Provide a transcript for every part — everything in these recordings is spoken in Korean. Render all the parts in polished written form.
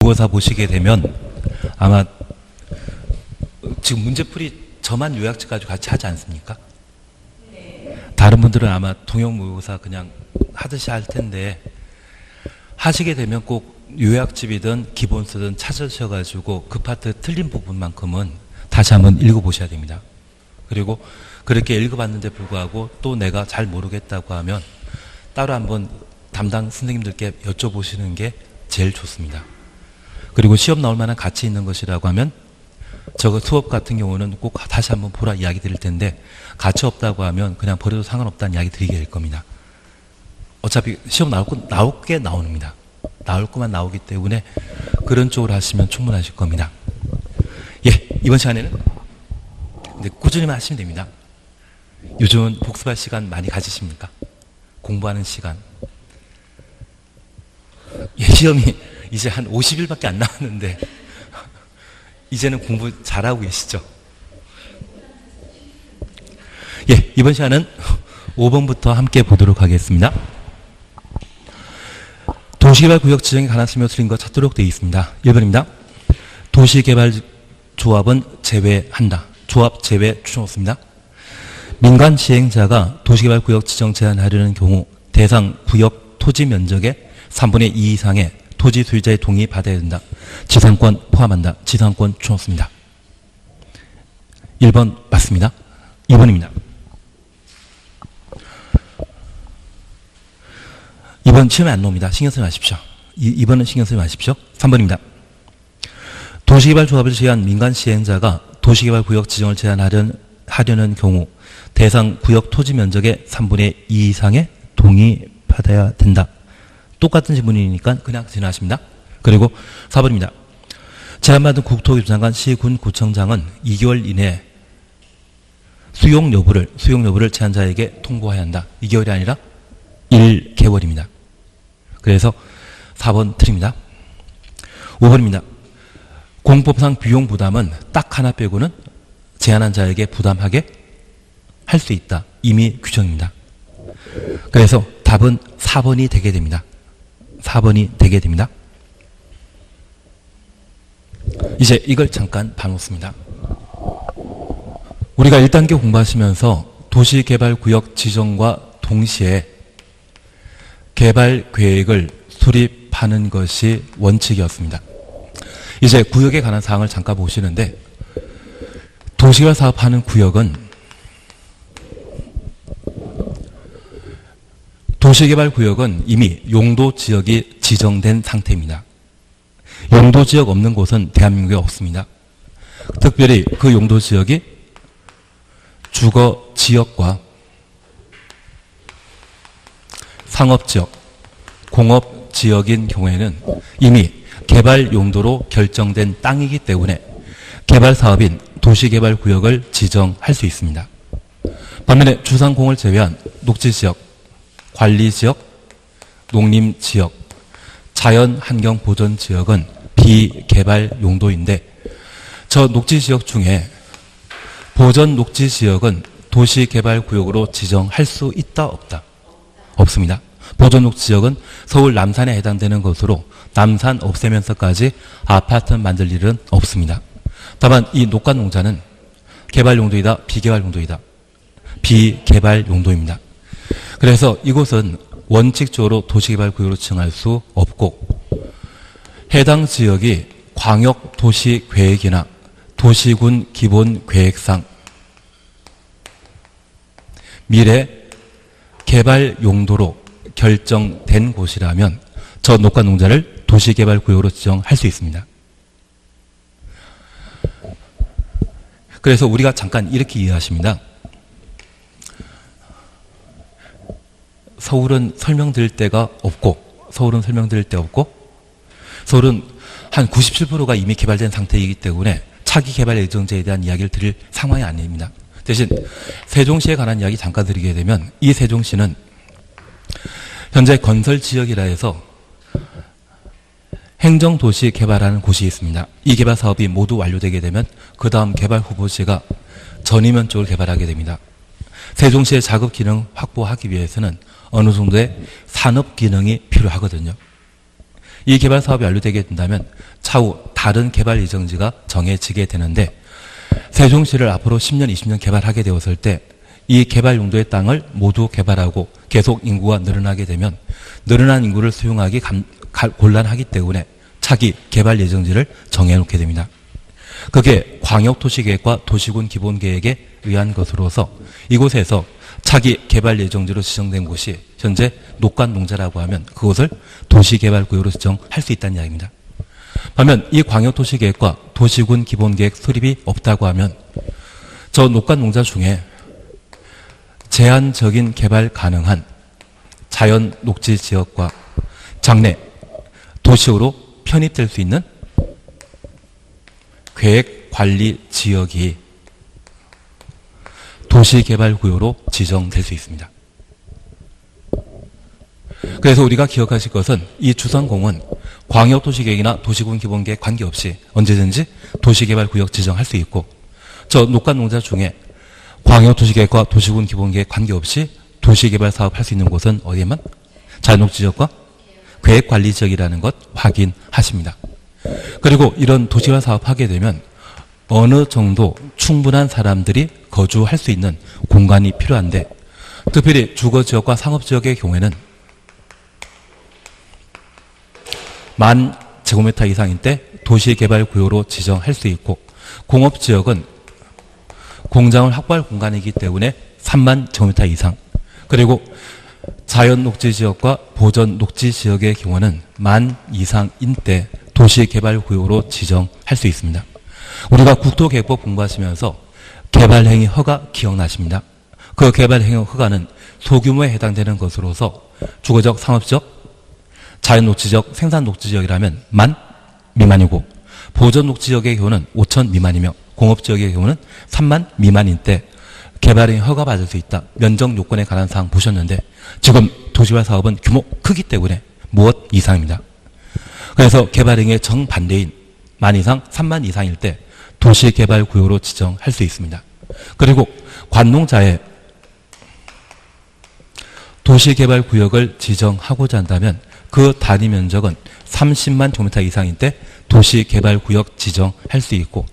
모의고사 보시게 되면 아마 지금 문제풀이 저만 요약집 가지고 같이 하지 않습니까? 다른 분들은 아마 통역 모의고사 그냥 하듯이 할 텐데 하시게 되면 꼭 요약집이든 기본서든 찾으셔가지고 그 파트 틀린 부분만큼은 다시 한번 읽어보셔야 됩니다. 그리고 그렇게 읽어봤는데 불구하고 또 내가 잘 모르겠다고 하면 따로 한번 담당 선생님들께 여쭤보시는 게 제일 좋습니다. 그리고 시험 나올 만한 가치 있는 것이라고 하면 저거 수업 같은 경우는 꼭 다시 한번 보라 이야기 드릴 텐데 가치 없다고 하면 그냥 버려도 상관없다는 이야기 드리게 될 겁니다. 어차피 시험 나올 게 나옵니다. 나올 것만 나오기 때문에 그런 쪽으로 하시면 충분하실 겁니다. 예, 이번 시간에는 꾸준히만 하시면 됩니다. 요즘은 복습할 시간 많이 가지십니까? 공부하는 시간. 예, 시험이 이제 한 50일밖에 안 남았는데 이제는 공부 잘하고 계시죠? 예, 이번 시간은 5번부터 함께 보도록 하겠습니다. 도시개발구역 지정에 관한 설명을 드린 것 찾도록 되어 있습니다. 1번입니다. 도시개발조합은 제외한다. 조합 제외 추천없습니다. 민간 시행자가 도시개발구역 지정 제한하려는 경우 대상 구역 토지 면적의 3분의 2 이상의 토지 소유자의 동의 받아야 된다. 지상권 포함한다. 지상권 추천없습니다. 1번 맞습니다. 2번입니다. 2번 시험에 안 나옵니다. 신경 쓰지 마십시오. 2번은 신경 쓰지 마십시오. 3번입니다. 도시개발조합을 제외한 민간 시행자가 도시개발구역 지정을 제한하려는 경우 대상 구역 토지 면적의 3분의 2 이상의 동의 받아야 된다. 똑같은 지문이니까 그냥 지나십니다. 그리고 4번입니다. 제한받은 국토교통부 장관 시군 구청장은 2개월 이내 수용 여부를 제한자에게 통보해야 한다. 2개월이 아니라 1개월입니다. 그래서 4번 틀립니다. 5번입니다. 공법상 비용 부담은 딱 하나 빼고는 제한한 자에게 부담하게 할 수 있다. 이미 규정입니다. 그래서 답은 4번이 되게 됩니다. 4번이 되게 됩니다. 이제 이걸 잠깐 봐놓습니다. 우리가 1단계 공부하시면서 도시개발구역 지정과 동시에 개발계획을 수립하는 것이 원칙이었습니다. 이제 구역에 관한 사항을 잠깐 보시는데 도시개발 사업하는 구역은 도시개발구역은 이미 용도지역이 지정된 상태입니다. 용도지역 없는 곳은 대한민국에 없습니다. 특별히 그 용도지역이 주거지역과 상업지역, 공업지역인 경우에는 이미 개발 용도로 결정된 땅이기 때문에 개발사업인 도시개발구역을 지정할 수 있습니다. 반면에 주상공을 제외한 녹지지역, 관리지역, 농림지역, 자연환경보전지역은 비개발 용도인데 저 녹지지역 중에 보전녹지지역은 도시개발구역으로 지정할 수 있다 없다? 없습니다. 보전녹지지역은 서울 남산에 해당되는 것으로 남산 없애면서까지 아파트 만들 일은 없습니다. 다만 이 녹간농자는 개발 용도이다, 비개발 용도이다? 비개발 용도입니다. 그래서 이곳은 원칙적으로 도시개발구역으로 지정할 수 없고 해당 지역이 광역도시계획이나 도시군 기본계획상 미래 개발 용도로 결정된 곳이라면 저 녹간농자를 도시개발구역으로 지정할 수 있습니다. 그래서 우리가 잠깐 이렇게 이해하십니다. 서울은 설명드릴 데가 없고 서울은 한 97%가 이미 개발된 상태이기 때문에 차기 개발 예정지에 대한 이야기를 드릴 상황이 아닙니다. 대신 세종시에 관한 이야기 잠깐 드리게 되면 이 세종시는 현재 건설지역이라 해서 행정도시 개발하는 곳이 있습니다. 이 개발 사업이 모두 완료되게 되면 그 다음 개발 후보지가 전이면 쪽을 개발하게 됩니다. 세종시의 자급 기능 확보하기 위해서는 어느 정도의 산업 기능이 필요하거든요. 이 개발 사업이 완료되게 된다면 차후 다른 개발 예정지가 정해지게 되는데 세종시를 앞으로 10년, 20년 개발하게 되었을 때 이 개발 용도의 땅을 모두 개발하고 계속 인구가 늘어나게 되면 늘어난 인구를 수용하기 곤란하기 때문에 차기 개발 예정지를 정해놓게 됩니다. 그게 광역도시계획과 도시군 기본계획에 의한 것으로서 이곳에서 차기 개발 예정지로 지정된 곳이 현재 녹간농자라고 하면 그곳을 도시개발구역으로 지정할 수 있다는 이야기입니다. 반면 이 광역도시계획과 도시군 기본계획 수립이 없다고 하면 저 녹간농자 중에 제한적인 개발 가능한 자연 녹지 지역과 장래 도시로 편입될 수 있는 계획 관리 지역이 도시개발구역으로 지정될 수 있습니다. 그래서 우리가 기억하실 것은 이 주상공은 광역도시계획이나 도시군 기본계획 관계없이 언제든지 도시개발구역 지정할 수 있고 저 녹간농자 중에 광역도시계획과 도시군 기본계획 관계없이 도시개발 사업할 수 있는 곳은 어디에만? 자연녹지지역과 계획관리지역이라는 것 확인하십니다. 그리고 이런 도시개발 사업하게 되면 어느 정도 충분한 사람들이 거주할 수 있는 공간이 필요한데 특별히 주거지역과 상업지역의 경우에는 10,000제곱미터 이상일 때 도시개발구역으로 지정할 수 있고 공업지역은 공장을 확보할 공간이기 때문에 30,000제곱미터 이상 그리고 자연녹지지역과 보전녹지지역의 경우는 10,000 이상인 때 도시개발구역으로 지정할 수 있습니다. 우리가 국토계획법 공부하시면서 개발행위 허가 기억나십니다. 그 개발행위 허가는 소규모에 해당되는 것으로서 주거적, 상업지역, 자연녹지지역, 생산녹지지역이라면 10,000 미만이고 보전녹지지역의 경우는 5,000 미만이며 공업지역의 경우는 30,000 미만인 때 개발행위 허가받을 수 있다. 면적 요건에 관한 사항 보셨는데 지금 도시개발 사업은 규모 크기 때문에 무엇 이상입니다. 그래서 개발행위의 정반대인 10,000 이상, 30,000 이상일 때 도시개발구역으로 지정할 수 있습니다. 그리고 관농자의 도시개발구역을 지정하고자 한다면 그 단위 면적은 300,000 제곱미터 이상인 때 도시개발구역 지정할 수 있고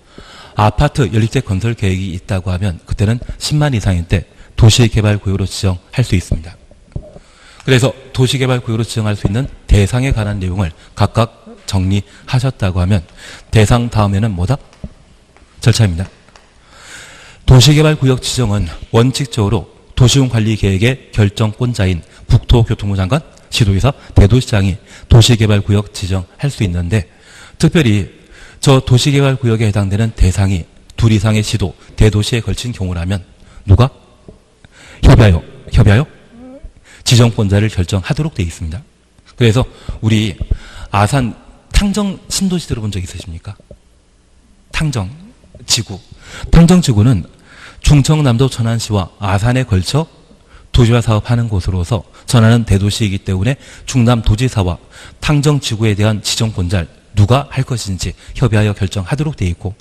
아파트 연립재 건설 계획이 있다고 하면 그때는 100,000 이상인 때 도시개발구역으로 지정할 수 있습니다. 그래서 도시개발구역으로 지정할 수 있는 대상에 관한 내용을 각각 정리하셨다고 하면 대상 다음에는 뭐다? 절차입니다. 도시개발구역 지정은 원칙적으로 도시군관리계획의 결정권자인 국토교통부 장관, 시도의사, 대도시장이 도시개발구역 지정할 수 있는데 특별히 저 도시개발구역에 해당되는 대상이 둘 이상의 시도, 대도시에 걸친 경우라면 누가? 협의하여 지정권자를 결정하도록 되어 있습니다. 그래서 우리 아산 탕정 신도시 들어본 적 있으십니까? 탕정지구. 탕정지구는 충청남도 천안시와 아산에 걸쳐 도시화 사업하는 곳으로서 천안은 대도시이기 때문에 충남도지사와 탕정지구에 대한 지정권자를 누가 할 것인지 협의하여 결정하도록 되어 있고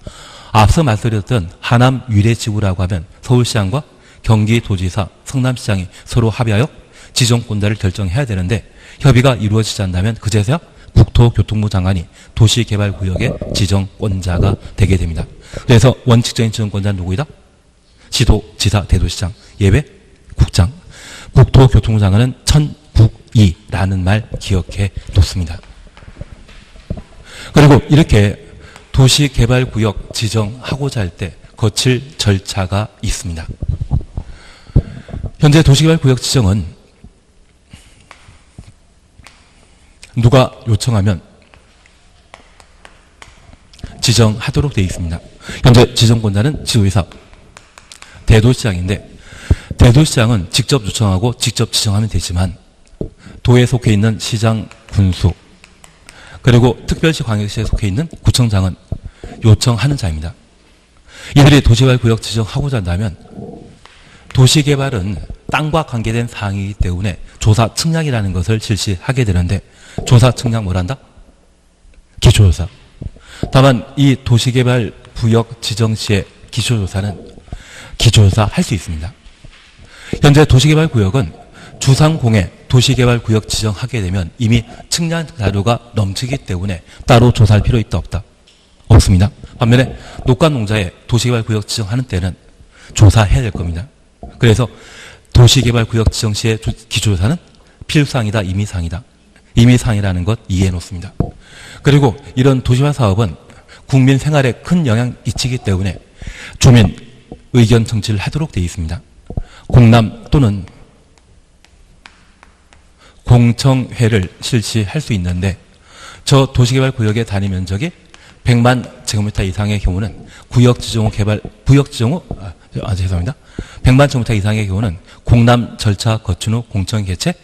앞서 말씀드렸던 하남 위례지구라고 하면 서울시장과 경기도지사, 성남시장이 서로 합의하여 지정권자를 결정해야 되는데 협의가 이루어지지 않는다면 그제서야 국토교통부 장관이 도시개발구역의 지정권자가 되게 됩니다. 그래서 원칙적인 지정권자는 누구이다? 시도, 지사, 대도시장, 예외 국장. 국토교통부 장관은 천국이라는 말 기억해 놓습니다. 그리고 이렇게 도시개발구역 지정하고자 할 때 거칠 절차가 있습니다. 현재 도시개발구역 지정은 누가 요청하면 지정하도록 되어 있습니다. 현재 지정권자는 지도의사, 대도시장인데 대도시장은 직접 요청하고 직접 지정하면 되지만 도에 속해 있는 시장, 군수 그리고 특별시, 광역시에 속해 있는 구청장은 요청하는 자입니다. 이들이 도시개발구역 지정하고자 한다면 도시개발은 땅과 관계된 사항이기 때문에 조사 측량이라는 것을 실시하게 되는데 조사 측량 뭐란다? 기초조사. 다만 이 도시개발구역 지정 시의 기초조사는 기초조사 할 수 있습니다. 현재 도시개발구역은 주상공에 도시개발구역 지정하게 되면 이미 측량 자료가 넘치기 때문에 따로 조사할 필요 있다 없다? 없습니다. 반면에 녹간농자에 도시개발구역 지정하는 때는 조사해야 될 겁니다. 그래서 도시개발구역 지정 시의 기초조사는 필수사항이다, 임의사항이다. 임의사항이라는 것 이해해 놓습니다. 그리고 이런 도시화 사업은 국민 생활에 큰 영향 미치기 때문에 주민 의견 청취를 하도록 되어 있습니다. 공람 또는 공청회를 실시할 수 있는데 저 도시개발구역의 단위 면적이 100만 제곱미터 이상의 경우는 죄송합니다. 100만 제곱미터 이상의 경우는 공람 절차 거친 후 공청 개최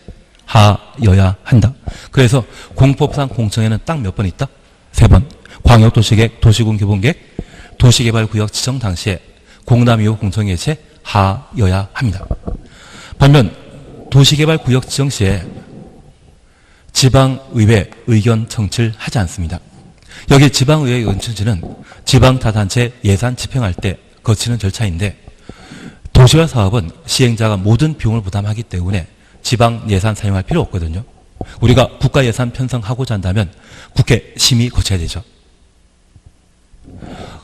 하여야 한다. 그래서 공법상 공청회는 딱 몇 번 있다? 3번. 광역도시계획, 도시군 기본계획, 도시개발구역 지정 당시에 공람 이후 공청 개최 하여야 합니다. 반면 도시개발구역 지정 시에 지방의회 의견 청취를 하지 않습니다. 여기 지방의회 의견 청취는 지방자단체 예산 집행할 때 거치는 절차인데 도시화 사업은 시행자가 모든 비용을 부담하기 때문에 지방 예산 사용할 필요 없거든요. 우리가 국가 예산 편성하고자 한다면 국회 심의 거쳐야 되죠.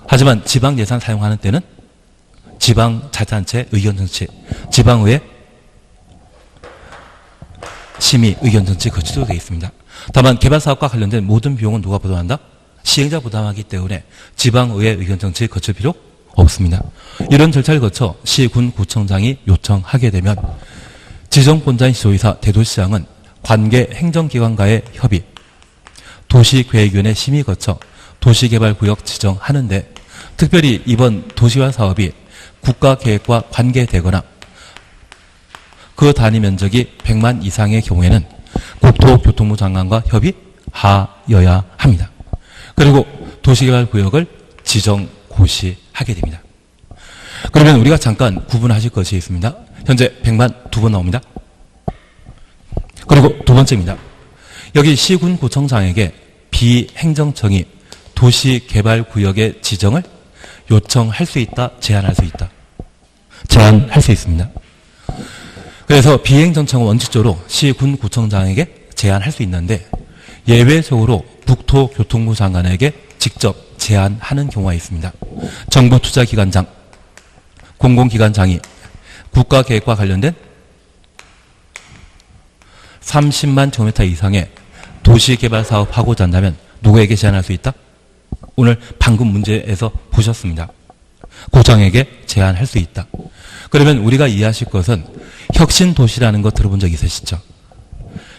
하지만 지방 예산 사용하는 때는 지방자치단체 의견 정치, 지방의회 심의 의견 정치 거치도록 되어 있습니다. 다만 개발사업과 관련된 모든 비용은 누가 부담한다? 시행자 부담하기 때문에 지방의회 의견 정치 거칠 필요 없습니다. 이런 절차를 거쳐 시, 군, 구청장이 요청하게 되면 지정본자인 시도의사, 대도시장은 관계 행정기관과의 협의, 도시계획위원회 심의 거쳐 도시개발구역 지정하는데 특별히 이번 도시화 사업이 국가계획과 관계되거나 그 단위 면적이 100만 이상의 경우에는 국토교통부 장관과 협의하여야 합니다. 그리고 도시개발구역을 지정 고시하게 됩니다. 그러면 우리가 잠깐 구분하실 것이 있습니다. 현재 100만 2번 나옵니다. 그리고 두 번째입니다. 여기 시군 구청장에게 비행정청이 도시개발구역의 지정을 요청할 수 있다, 제한할 수 있다. 제한할 수 있습니다. 그래서 비행정청은 원칙적으로 시군 구청장에게 제한할 수 있는데 예외적으로 국토교통부 장관에게 직접 제한하는 경우가 있습니다. 정부투자기관장, 공공기관장이 국가계획과 관련된 30만 제곱미터 이상의 도시개발사업 하고자 한다면 누구에게 제한할 수 있다? 오늘 방금 문제에서 보셨습니다. 고장에게 제한할 수 있다. 그러면 우리가 이해하실 것은 혁신도시라는 거 들어본 적 있으시죠?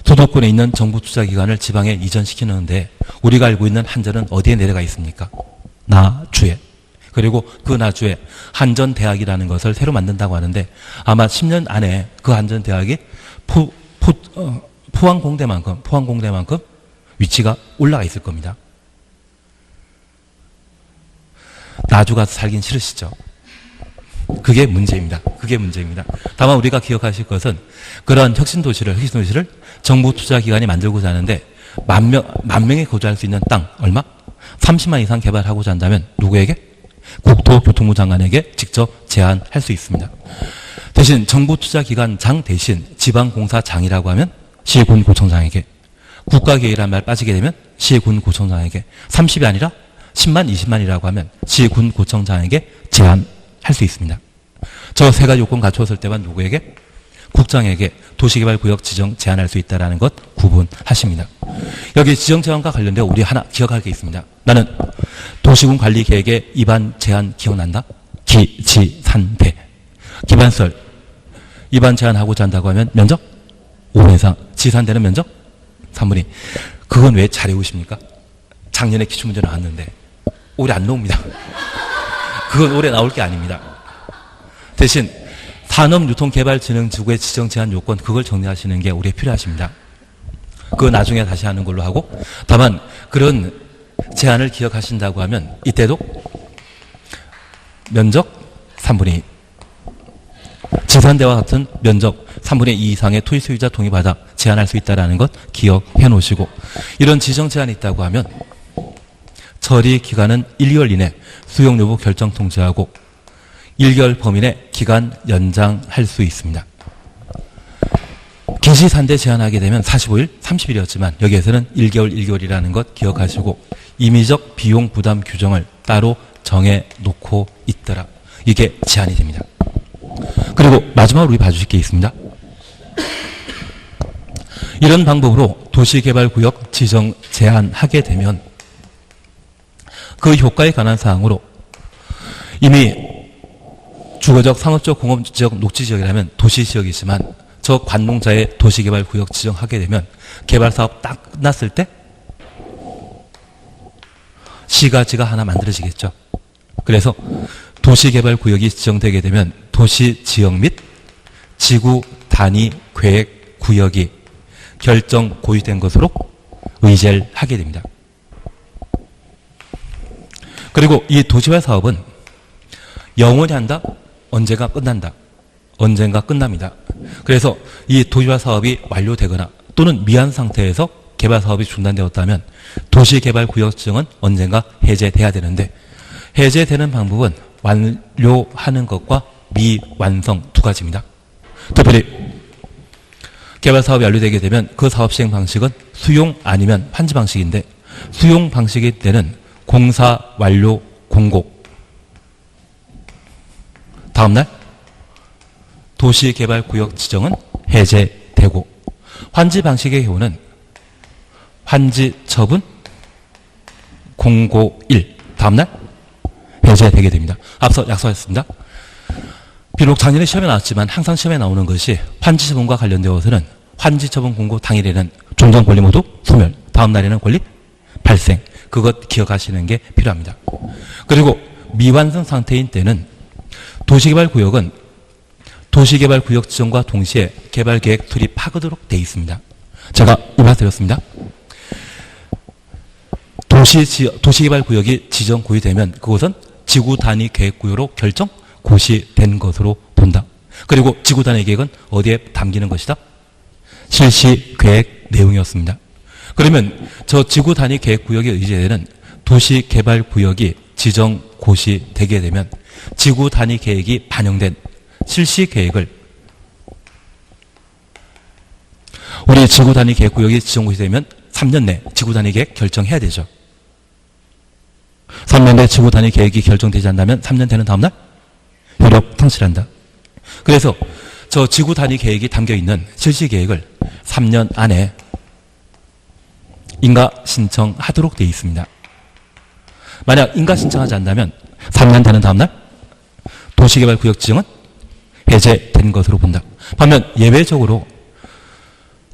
수도권에 있는 정부투자기관을 지방에 이전시키는데 우리가 알고 있는 한전은 어디에 내려가 있습니까? 나주에. 그리고 그 나주에 한전대학이라는 것을 새로 만든다고 하는데 아마 10년 안에 그 한전대학이 포항공대만큼 위치가 올라가 있을 겁니다. 나주 가서 살긴 싫으시죠? 그게 문제입니다. 그게 문제입니다. 다만 우리가 기억하실 것은 그러한 혁신도시를 정부 투자기관이 만들고자 하는데 만 명이 거주할 수 있는 땅 얼마? 30만 이상 개발하고자 한다면 누구에게? 국토교통부 장관에게 직접 제한할 수 있습니다. 대신 정부 투자기관장 대신 지방공사장이라고 하면 시군구청장에게, 국가계획이라는 말 빠지게 되면 시군구청장에게, 30이 아니라 10만, 20만이라고 하면 시군구청장에게 제한할 수 있습니다. 저 세 가지 요건 갖추었을 때만 누구에게? 국장에게 도시개발구역 지정 제한할 수 있다는 것 구분하십니다. 여기 지정 제한과 관련되어 우리 하나 기억할 게 있습니다. 나는 도시군 관리 계획의 입안 제한 기억난다? 기지산대. 기반설. 입안 제한하고자 한다고 하면 면적 5분 이상. 지산대는 면적 3분의 2. 그건 왜 잘 외우십니까? 작년에 기출문제 나왔는데 올해 안 나옵니다. 그건 올해 나올 게 아닙니다. 대신 산업유통개발진흥지구의 지정 제한 요건 그걸 정리하시는 게 우리에 필요하십니다. 그거 나중에 다시 하는 걸로 하고, 다만 그런 제한을 기억하신다고 하면 이때도 면적 3분의 2. 지산대와 같은 면적 3분의 2 이상의 토지 소유자 동의받아 제한할 수 있다는 것 기억해 놓으시고, 이런 지정 제한이 있다고 하면 처리 기간은 1개월 이내 수용 여부 결정 통지하고 1개월 범위 내 기간 연장할 수 있습니다. 기시산대 제한하게 되면 45일, 30일이었지만 여기에서는 1개월, 1개월이라는 것 기억하시고 임의적 비용 부담 규정을 따로 정해놓고 있더라. 이게 제한이 됩니다. 그리고 마지막으로 우리 봐주실 게 있습니다. 이런 방법으로 도시개발구역 지정 제한하게 되면 그 효과에 관한 사항으로 이미 주거적, 상업적, 공업지역, 녹지지역이라면 도시지역이지만 저 관농자의 도시개발구역 지정하게 되면 개발사업 딱 끝났을 때 시가지가 하나 만들어지겠죠. 그래서 도시개발구역이 지정되게 되면 도시지역 및 지구 단위 계획 구역이 결정 고유된 것으로 의제를 하게 됩니다. 그리고 이 도시화 사업은 영원히 한다? 언제가 끝난다? 언젠가 끝납니다. 그래서 이 도시화 사업이 완료되거나 또는 미한 상태에서 개발 사업이 중단되었다면 도시개발구역 지정은 언젠가 해제돼야 되는데 해제되는 방법은 완료하는 것과 미완성 두 가지입니다. 특별히 개발 사업이 완료되게 되면 그 사업 시행 방식은 수용 아니면 환지 방식인데 수용 방식일 때는 공사 완료 공고 다음날 도시개발구역 지정은 해제되고 환지 방식의 경우는 환지 처분 공고일 다음날 해제되게 됩니다. 앞서 약속했습니다. 비록 작년에 시험에 나왔지만 항상 시험에 나오는 것이 환지 처분과 관련되어서는 환지 처분 공고 당일에는 종전 권리 모두 소멸, 다음 날에는 권리 발생. 그것 기억하시는 게 필요합니다. 그리고 미완성 상태인 때는 도시개발구역은 도시개발구역 지정과 동시에 개발계획 수립하도록 되어 있습니다. 제가 말씀드렸습니다. 도시개발구역이 지정 고유되면 그것은 지구단위 계획구역으로 결정 고시된 것으로 본다. 그리고 지구단위 계획은 어디에 담기는 것이다? 실시계획 내용이었습니다. 그러면 저 지구단위 계획구역에 의제되는 도시개발구역이 지정 고시되게 되면 지구단위 계획이 반영된 실시계획을 우리 지구단위 계획구역이 지정 고시되면 3년 내 지구단위 계획 결정해야 되죠. 3년 내 지구단위 계획이 결정되지 않는다면 3년 되는 다음날 효력 상실한다. 그래서 저 지구단위 계획이 담겨있는 실시계획을 3년 안에 인가 신청하도록 되어 있습니다. 만약 인가 신청하지 않는다면 3년 되는 다음날 도시개발구역 지정은 해제된 것으로 본다. 반면 예외적으로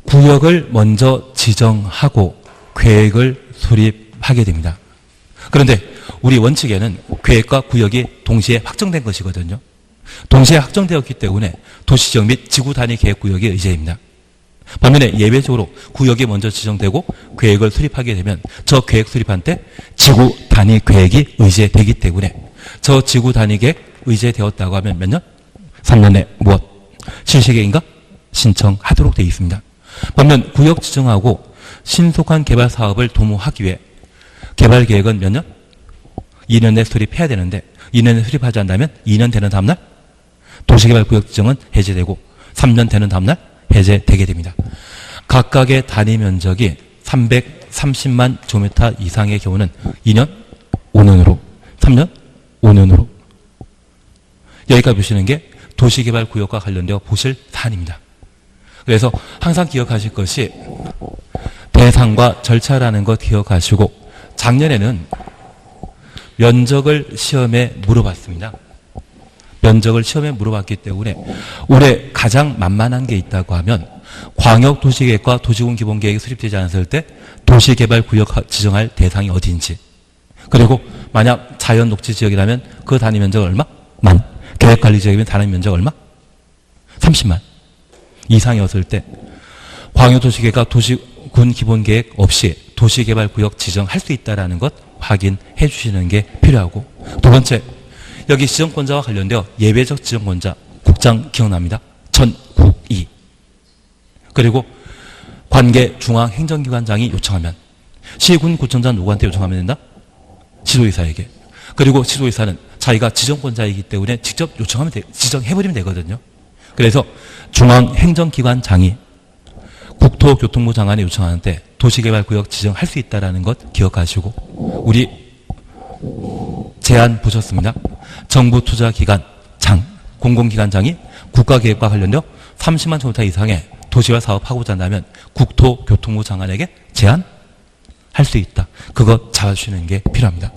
구역을 먼저 지정하고 계획을 수립하게 됩니다. 그런데 우리 원칙에는 계획과 구역이 동시에 확정된 것이거든요. 동시에 확정되었기 때문에 도시지역 및 지구단위 계획구역의 의제입니다. 반면에 예외적으로 구역이 먼저 지정되고 계획을 수립하게 되면 저 계획 수립한 때 지구단위 계획이 의제되기 때문에 저 지구단위 계획 의제되었다고 하면 몇 년? 3년 내 무엇? 실시계획인가? 신청하도록 되어 있습니다. 반면 구역 지정하고 신속한 개발 사업을 도모하기 위해 개발 계획은 몇 년? 2년 내 수립해야 되는데 2년 내 수립하지 않는다면 2년 되는 다음날 도시개발구역 지정은 해제되고 3년 되는 다음날 해제되게 됩니다. 각각의 단위 면적이 330만 제곱미터 이상의 경우는 2년, 5년으로 3년, 5년으로 여기까지 보시는 게 도시개발구역과 관련되어 보실 사안입니다. 그래서 항상 기억하실 것이 대상과 절차라는 것 기억하시고 작년에는 면적을 시험에 물어봤습니다. 면적을 시험에 물어봤기 때문에 올해 가장 만만한 게 있다고 하면 광역도시계획과 도시군기본계획이 수립되지 않았을 때 도시개발구역 지정할 대상이 어디인지 그리고 만약 자연녹지지역이라면 그 단위 면적 얼마? 만. 계획관리지역이면 단위 면적 얼마? 30만 이상이었을 때 광역도시계획과 도시군기본계획 없이 도시개발구역 지정할 수 있다는 것 확인해 주시는 게 필요하고 두 번째 여기 지정권자와 관련되어 예외적 지정권자 국장 기억납니다. 전국이 그리고 관계 중앙행정기관장이 요청하면 시군구청장 누구한테 요청하면 된다? 지도이사에게. 그리고 지도이사는 자기가 지정권자이기 때문에 직접 요청하면 지정해버리면 되거든요. 그래서 중앙행정기관장이 국토교통부 장관이 요청하는데 도시개발구역 지정할 수 있다는 것 기억하시고, 우리 제안 보셨습니다. 정부 투자기관 장, 공공기관장이 국가계획과 관련되어 30만 제곱미터 이상의 도시화 사업하고자 한다면 국토교통부 장관에게 제안할 수 있다. 그거 잡아주시는 게 필요합니다.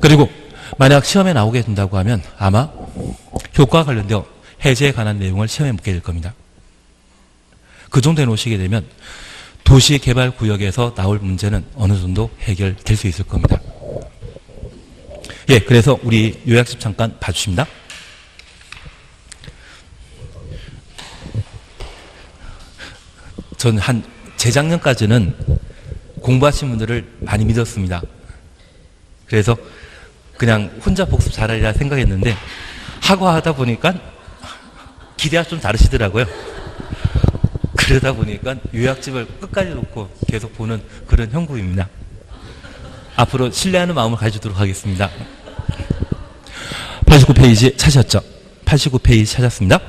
그리고 만약 시험에 나오게 된다고 하면 아마 효과와 관련되어 해제에 관한 내용을 시험에 묻게 될 겁니다. 그 정도 해놓으시게 되면 도시개발구역에서 나올 문제는 어느 정도 해결될 수 있을 겁니다. 예, 그래서 우리 요약집 잠깐 봐주십니다. 저는 한 재작년까지는 공부하신 분들을 많이 믿었습니다. 그래서 그냥 혼자 복습 잘하리라 생각했는데 하고 하다 보니까 기대가 좀 다르시더라고요. 그러다 보니까 요약집을 끝까지 놓고 계속 보는 그런 형국입니다. 앞으로 신뢰하는 마음을 가지도록 하겠습니다. 89페이지 찾으셨죠? 89페이지 찾았습니다.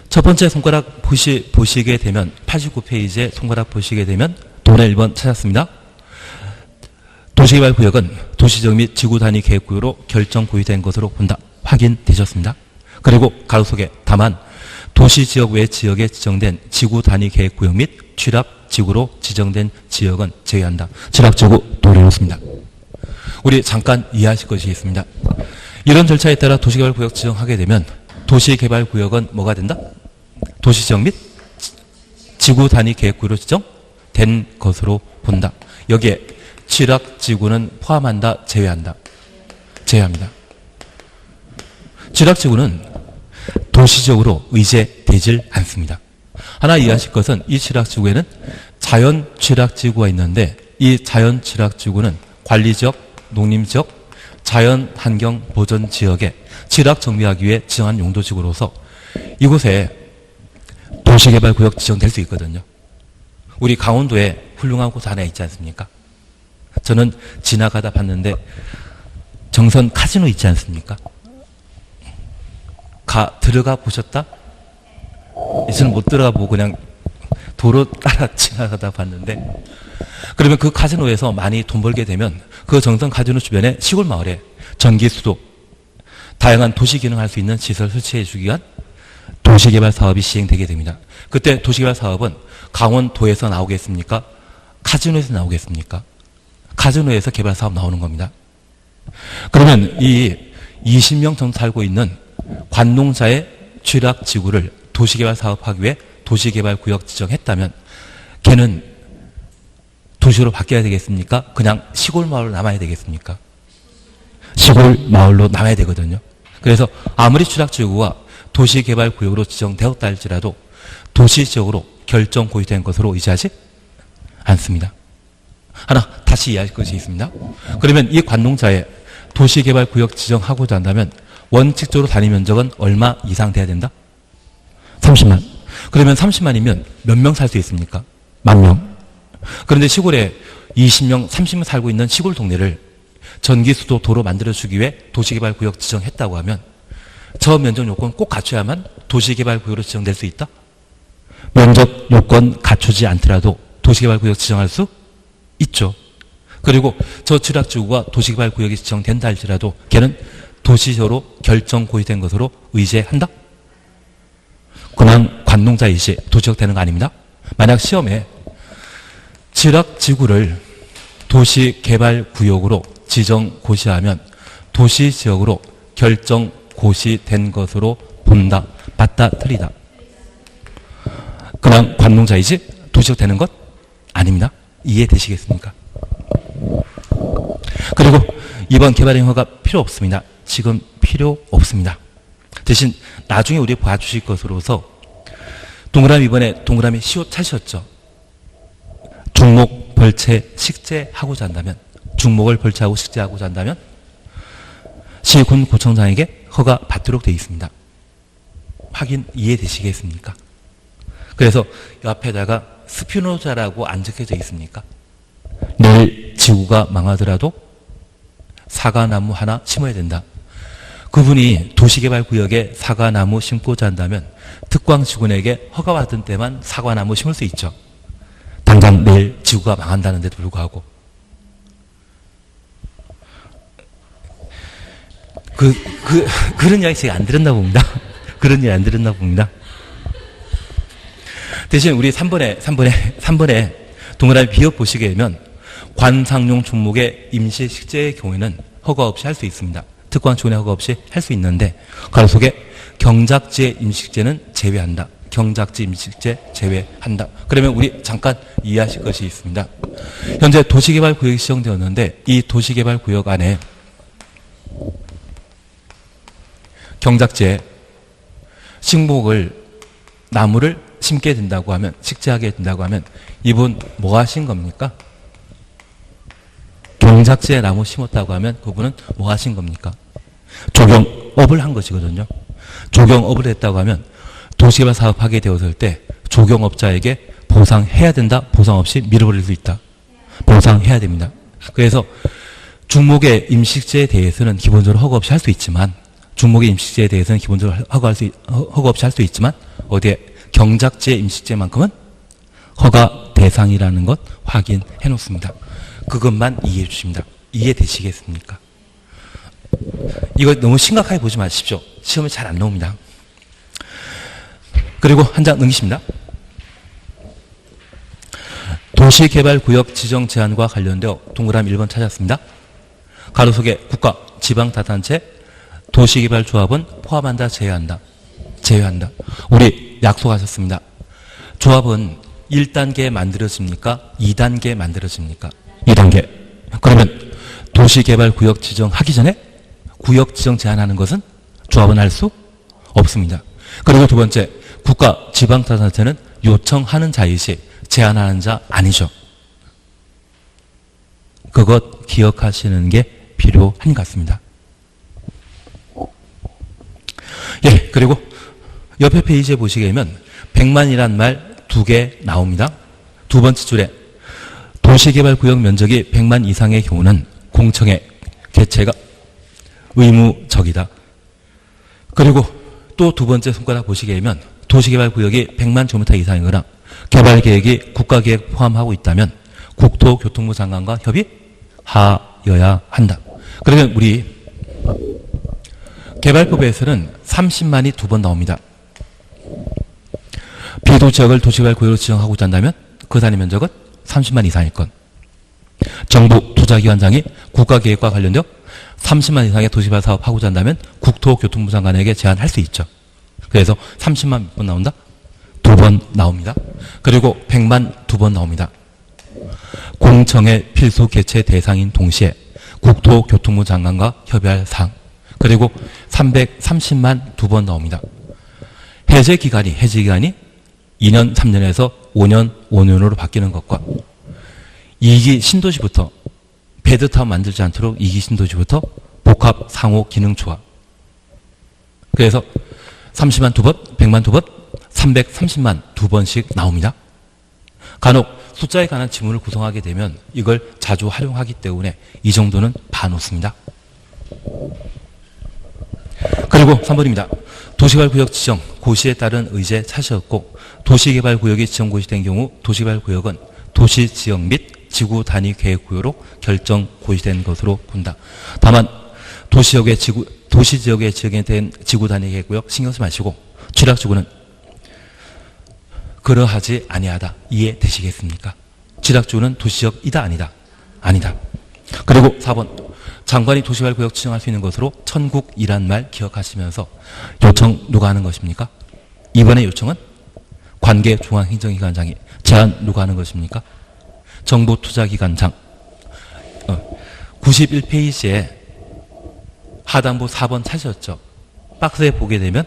첫 번째 손가락 보시게 되면 89페이지에 손가락 보시게 되면 도내 1번 찾았습니다. 도시개발구역은 도시적 및 지구단위 계획구역으로 결정 고유된 것으로 본다. 확인되셨습니다. 그리고 가로 속에 다만 도시지역 외 지역에 지정된 지구단위 계획구역 및 취락지구로 지정된 지역은 제외한다. 취락지구 도래놓습니다. 우리 잠깐 이해하실 것이 있습니다. 이런 절차에 따라 도시개발구역 지정하게 되면 도시개발구역은 뭐가 된다? 도시지역 및 지구단위 계획구역으로 지정된 것으로 본다. 여기에 취락지구는 포함한다, 제외한다? 제외합니다. 취락지구는 도시적으로 의제되질 않습니다. 하나 이해하실 것은 이 취락지구에는 자연 취락지구가 있는데 이 자연 취락지구는 관리지역, 농림지역, 자연환경 보전지역에 취락 정비하기 위해 지정한 용도지구로서 이곳에 도시개발구역 지정될 수 있거든요. 우리 강원도에 훌륭한 곳 하나 있지 않습니까? 저는 지나가다 봤는데 정선 카지노 있지 않습니까? 들어가 보셨다? 저는 못 들어가 보고 그냥 도로 따라 지나가다 봤는데, 그러면 그 카지노에서 많이 돈 벌게 되면 그 정선 카지노 주변에 시골 마을에 전기, 수도, 다양한 도시 기능할 수 있는 시설 설치해 주기 위한 도시개발 사업이 시행되게 됩니다. 그때 도시개발 사업은 강원도에서 나오겠습니까? 카지노에서 나오겠습니까? 카지노에서 개발 사업 나오는 겁니다. 그러면 이 20명 정도 살고 있는 관농자의 취락지구를 도시개발 사업하기 위해 도시개발구역 지정했다면 걔는 도시로 바뀌어야 되겠습니까? 그냥 시골 마을로 남아야 되겠습니까? 시골 마을로 남아야 되거든요. 그래서 아무리 취락지구가 도시개발구역으로 지정되었다 할지라도 도시지역으로 결정 고유된 것으로 의지하지 않습니다. 하나 다시 이해할 것이 있습니다. 그러면 이 관농자의 도시개발구역 지정하고자 한다면 원칙적으로 단위 면적은 얼마 이상 돼야 된다? 30만. 그러면 30만이면 몇 명 살 수 있습니까? 10,000명. 그런데 시골에 20명, 30명 살고 있는 시골 동네를 전기, 수도, 도로 만들어주기 위해 도시개발구역 지정했다고 하면 저 면적 요건 꼭 갖춰야만 도시개발구역으로 지정될 수 있다? 면적 요건 갖추지 않더라도 도시개발구역 지정할 수 있죠. 그리고 저 취락지구가 도시개발구역이 지정된다 할지라도 걔는 도시적으로 결정 고유된 것으로 의제한다? 그냥 관농자 이시 도시적 되는 거 아닙니다. 만약 시험에 취락지구를 도시개발구역으로 지정 고시하면 도시지역으로 결정 고시된 것으로 본다. 맞다, 틀리다. 그냥 관농자이지 도시적 되는 것 아닙니다. 이해되시겠습니까? 그리고 이번 개발행위가 필요 없습니다. 지금 필요 없습니다. 대신 나중에 우리 봐주실 것으로서 동그라미, 이번에 동그라미 시옷 찾으셨죠? 중목, 벌채, 식재하고자 한다면, 중목을 벌채하고 식재하고자 한다면 시군구청장에게 허가 받도록 되어 있습니다. 확인 이해되시겠습니까? 그래서 옆에다가 스피노자라고 안 적혀져 있습니까? 내일 지구가 망하더라도 사과나무 하나 심어야 된다. 그분이 도시개발구역에 사과나무 심고자 한다면 특광지구에게 허가받은 때만 사과나무 심을 수 있죠. 당장 내일 지구가 망한다는데도 불구하고. 그런 이야기 제가 안 들었나 봅니다. 그런 이야기 안 들었나 봅니다. 대신 우리 3번에 동그라미 비읍 보시게 되면 관상용 종목의 임시 식재의 경우에는 허가 없이 할 수 있습니다. 특광지구의 허가 없이 할 수 있는데 가로 속에 경작지의 임시식재는 제외한다. 경작지 임시식재 제외한다. 그러면 우리 잠깐 이해하실 것이 있습니다. 현재 도시개발구역이 지정되었는데 이 도시개발구역 안에 경작지에 식목을 나무를 심게 된다고 하면 식재하게 된다고 하면 이분 뭐 하신 겁니까? 경작지에 나무 심었다고 하면 그분은 뭐 하신 겁니까? 조경업을 한 것이거든요. 조경업을 했다고 하면 도시개발 사업하게 되었을 때 조경업자에게 보상해야 된다. 보상 없이 밀어버릴 수 있다. 보상해야 됩니다. 그래서 중목의 임식재에 대해서는 기본적으로 허가 없이 할 수 있지만 중목의 임식재에 대해서는 기본적으로 허가 없이 할 수 있지만 어디에 경작지의 임식재만큼은 허가 대상이라는 것 확인해 놓습니다. 그것만 이해해 주십니다. 이해되시겠습니까? 이거 너무 심각하게 보지 마십시오. 시험에 잘 안 나옵니다. 그리고 한 장 넘기십니다. 도시개발구역 지정 제한과 관련되어 동그라미 1번 찾았습니다. 가로 속에 국가, 지방자치단체, 도시개발조합은 포함한다, 제외한다. 제외한다. 우리 약속하셨습니다. 조합은 1단계 만들어집니까? 2단계 만들어집니까? 2단계. 그러면 도시개발구역 지정하기 전에 구역 지정 제한하는 것은 조합은 할 수 없습니다. 그리고 두 번째, 국가, 지방자치단체는 요청하는 자이시 제한하는 자 아니죠. 그것 기억하시는 게 필요한 것 같습니다. 예, 그리고 옆에 페이지에 보시게 되면 100만이란 말 2개 나옵니다. 두 번째 줄에 도시개발구역 면적이 100만 이상의 경우는 공청회 개최가 의무적이다. 그리고 또 두 번째 손가락 보시게 되면 도시개발구역이 100만 제곱미터 이상이거나 개발계획이 국가계획 포함하고 있다면 국토교통부 장관과 협의하여야 한다. 그러면 우리 개발법에서는 30만이 2번 나옵니다. 비도지역을 도시개발구역으로 지정하고자 한다면 그 단위 면적은 30만 이상일 건. 정부 투자기관장이 국가계획과 관련되어 30만 이상의 도시개발 사업 하고자 한다면 국토교통부 장관에게 제안할 수 있죠. 그래서 30만 몇 번 나온다? 2번 나옵니다. 그리고 100만 2번 나옵니다. 공청회 필수 개최 대상인 동시에 국토교통부 장관과 협의할 사항. 그리고 330만 2번 나옵니다. 해제 기간이 2년, 3년에서 5년, 5년으로 바뀌는 것과 2기 신도시부터 베드타운 만들지 않도록 2기 신도시부터 복합 상호 기능 조합. 그래서 30만 2번, 100만 2번, 330만 2번씩 나옵니다. 간혹 숫자에 관한 지문을 구성하게 되면 이걸 자주 활용하기 때문에 이 정도는 봐놓습니다. 그리고 3번입니다. 도시개발구역 지정, 고시에 따른 의제 차시였고 도시개발구역이 지정 고시된 경우 도시개발구역은 도시지역 및 지구 단위 계획구역으로 결정 고시된 것으로 본다. 다만 도시지역에 지정된 지구 단위 계획구역 신경 쓰지 마시고 취락지구는 그러하지 아니하다. 이해되시겠습니까? 취락지구는 도시지역이다 아니다? 아니다. 그리고 4번 장관이 도시개발구역 지정할 수 있는 것으로 천국이란 말 기억하시면서 요청 누가 하는 것입니까? 이번에 요청은 관계 중앙행정기관장이 제안 누가 하는 것입니까? 정부투자기관장. 91페이지에 하단부 4번 찾으셨죠? 박스에 보게 되면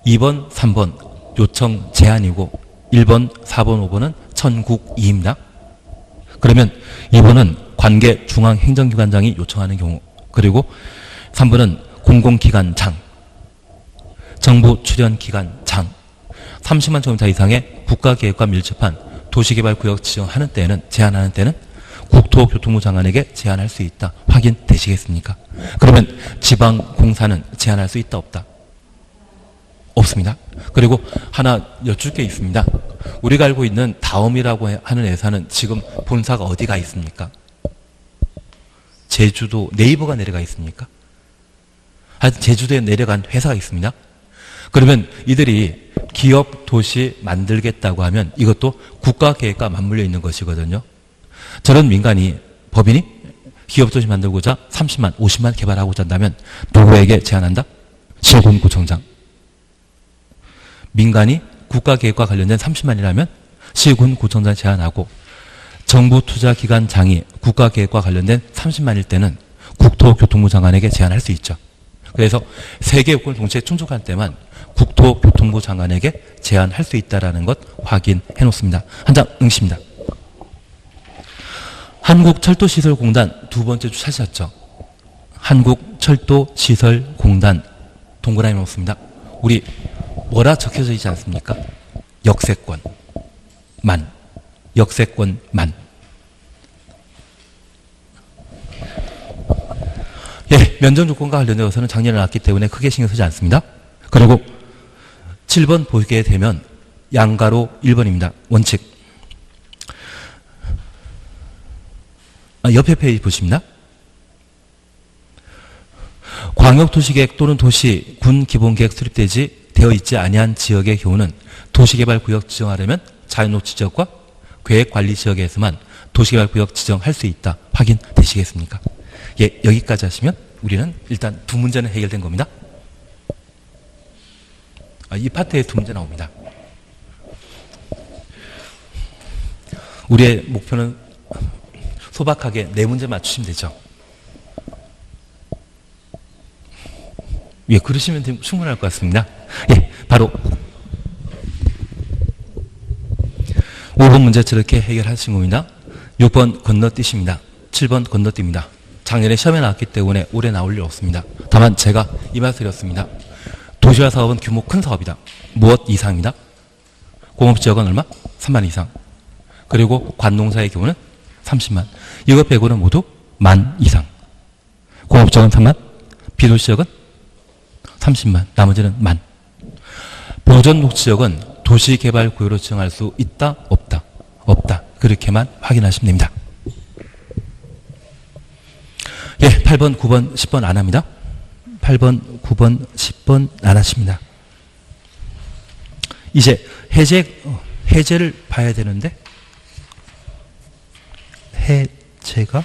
2번, 3번 요청 제안이고 1번, 4번, 5번은 천국이입니다. 그러면 2번은 관계 중앙행정기관장이 요청하는 경우, 그리고 3번은 공공기관장, 정부출연기관장, 30만 제곱미터 이상의 국가계획과 밀접한 도시개발구역 지정하는 때는, 제한하는 때는 국토교통부 장관에게 제안할 수 있다. 확인되시겠습니까? 그러면 지방공사는 제안할 수 있다 없다? 없습니다. 그리고 하나 여쭐 게 있습니다. 우리가 알고 있는 다음이라고 하는 회사는 지금 본사가 어디가 있습니까? 제주도 네이버가 내려가 있습니까? 하여튼 제주도에 내려간 회사가 있습니다. 그러면 이들이 기업 도시 만들겠다고 하면 이것도 국가계획과 맞물려 있는 것이거든요. 저런 민간이 법인이 기업 도시 만들고자 30만, 50만 개발하고자 한다면 누구에게 제안한다? 시군구청장. 민간이 국가계획과 관련된 30만이라면 시군구청장 제안하고 정부 투자기관장이 국가계획과 관련된 30만일 때는 국토교통부 장관에게 제안할 수 있죠. 그래서 세 개 요건을 동시에 충족할 때만 국토교통부 장관에게 제안할 수 있다는 것 확인해 놓습니다. 한 장 응시입니다. 한국철도시설공단 두 번째 주 찾으셨죠? 한국철도시설공단 동그라미 놓습니다. 우리 뭐라 적혀져 있지 않습니까? 역세권 만, 역세권 만. 예, 면적 조건과 관련되어서는 작년에 나왔기 때문에 크게 신경 쓰지 않습니다. 그리고 7번 보게 되면 양가로 1번입니다. 원칙. 옆에 페이지 보십니다. 광역도시계획 또는 도시, 군 기본계획 되어 있지 아니한 지역의 경우는 도시개발구역 지정하려면 자연녹지 지역과 계획관리지역에서만 도시개발구역 지정할 수 있다. 확인되시겠습니까? 예, 여기까지 하시면 우리는 일단 두 문제는 해결된 겁니다. 이 파트에 두 문제 나옵니다. 우리의 목표는 소박하게 네 문제 맞추시면 되죠. 예, 그러시면 충분할 것 같습니다. 예, 바로 5번 문제 저렇게 해결하신 겁니다. 6번 건너뛰십니다. 7번 건너뜁니다. 작년에 시험에 나왔기 때문에 올해 나올 일 없습니다. 다만 제가 이 말 드렸습니다. 도시화 사업은 규모 큰 사업이다. 무엇 이상입니다. 공업지역은 얼마? 3만 이상. 그리고 관농사의 경우는 30만. 이것 빼고는 모두 1만 이상. 공업지역은 3만, 비도시지역은 30만, 나머지는 1만. 보전녹지역은 도시개발구역으로 지정할 수 있다? 없다? 없다. 그렇게만 확인하시면 됩니다. 예, 8번, 9번, 10번 안 합니다. 8번, 9번, 10번 안 하십니다. 이제 해제를 봐야 되는데 해제가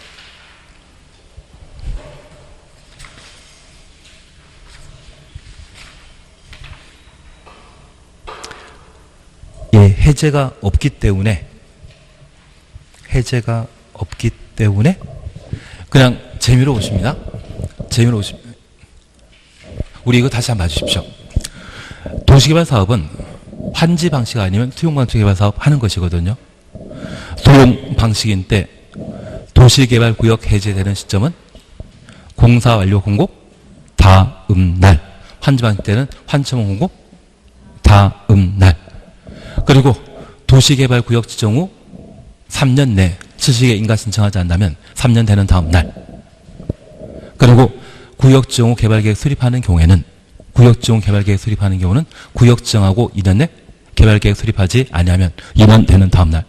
예, 해제가 없기 때문에 그냥 재미로 오십니다. 재미로 오십니다. 우리 이거 다시 한번 봐주십시오. 도시개발 사업은 환지 방식 아니면 수용 방식 개발 사업 하는 것이거든요. 수용 방식인 때 도시개발구역 해제되는 시점은 공사 완료 공고 다음 날. 환지 방식 때는 환지청 공고 다음 날. 그리고 도시개발구역 지정 후 3년 내 70개 인가 신청하지 않는다면 3년 되는 다음 날. 그리고 구역 지정 후 개발계획 수립하는 경우는 구역 지정하고 2년 내 개발계획 수립하지 아니하면 2년 되는 다음 날.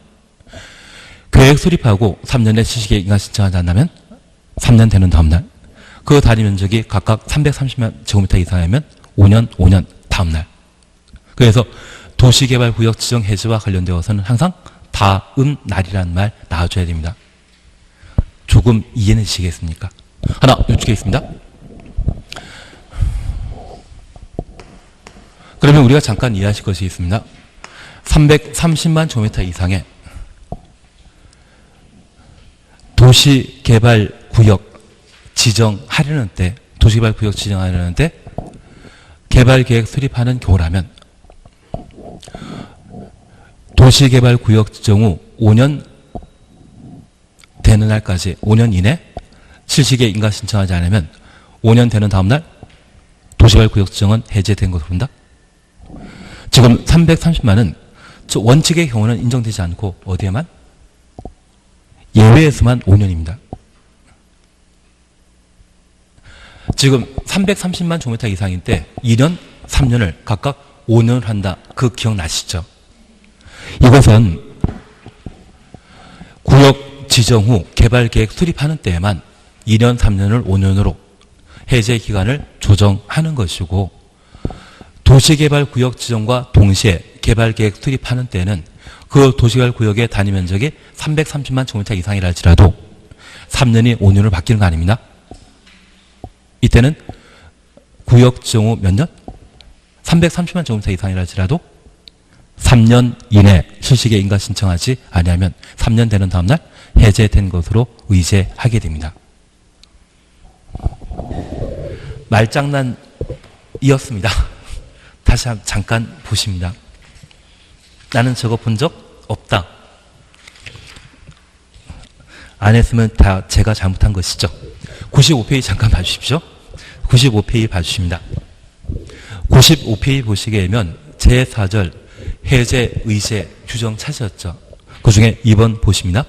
계획 수립하고 3년 내 70개 인가 신청하지 않는다면 3년 되는 다음 날. 그 단위 면적이 각각 330만 제곱미터 이상이면 5년 다음 날. 그래서 도시개발구역 지정 해제와 관련되어서는 항상 다음 날이라는 말 나와줘야 됩니다. 조금 이해는 되시겠습니까? 하나 여쭙겠습니다. 그러면 우리가 잠깐 이해하실 것이 있습니다. 330만 제곱미터 이상의 도시개발구역 지정하려는 때, 개발계획 수립하는 경우라면 도시개발구역 지정 후 5년 되는 날까지 5년 이내 70개 인가 신청하지 않으면 5년 되는 다음 날 도시개발구역 지정은 해제된 것으로 본다. 지금 330만은 원칙의 경우는 인정되지 않고 어디에만? 예외에서만 5년입니다. 지금 330만 제곱미터 이상일 때 2년, 3년을 각각 5년을 한다. 그 기억나시죠? 이것은 구역 지정 후 개발계획 수립하는 때에만 2년, 3년을 5년으로 해제 기간을 조정하는 것이고, 도시개발구역 지정과 동시에 개발계획 수립하는 때는 그 도시개발구역의 단위 면적이 330만 제곱미터 이상이라 할지라도 3년이 5년으로 바뀌는 거 아닙니까? 이때는 구역 지정 후 몇 년? 330만 제곱미터 이상이라 할지라도 3년 이내 실시계 인가 신청하지 아니하면 3년 되는 다음날 해제된 것으로 의제하게 됩니다. 말장난이었습니다. 다시 잠깐 보십니다. 나는 저거 본 적 없다. 안 했으면 다 제가 잘못한 것이죠. 95페이지 잠깐 봐주십시오. 95페이지 봐주십니다. 95페이지 보시게 되면 제4절 해제 의제 규정 찾으셨죠. 그 중에 2번 보십니다.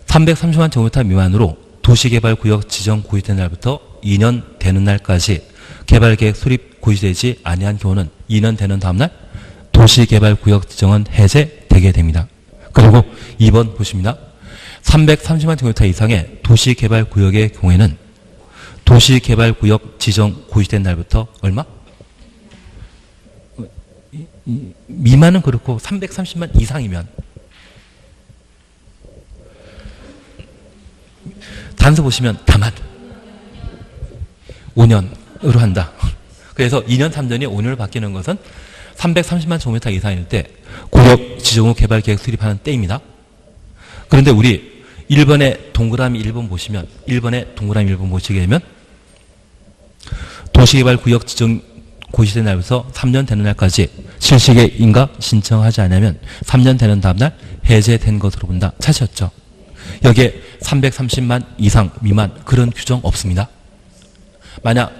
330만 제곱미터 미만으로 도시개발구역 지정 고시된 날부터 2년 되는 날까지 개발계획 수립 고시되지 아니한 경우는 2년 되는 다음날 도시개발구역 지정은 해제되게 됩니다. 그리고 2번 보십니다. 330만 제곱미터 이상의 도시개발구역의 경우에는 도시개발구역 지정 고시된 날부터 얼마? 미만은 그렇고 330만 이상이면 단서 보시면 다만 5년으로 한다. 그래서 2년, 3년이 5년으로 바뀌는 것은 330만 제곱미터 이상일 때 구역 지정 후 개발계획 수립하는 때입니다. 그런데 우리 1번의 동그라미 1번 보시면 1번의 동그라미 1번 보시게 되면 도시개발구역 지정 고시된 날부터 3년 되는 날까지 실시계 인가 신청하지 않으면 3년 되는 다음날 해제된 것으로 본다. 찾으셨죠? 여기에 330만 이상 미만 그런 규정 없습니다. 만약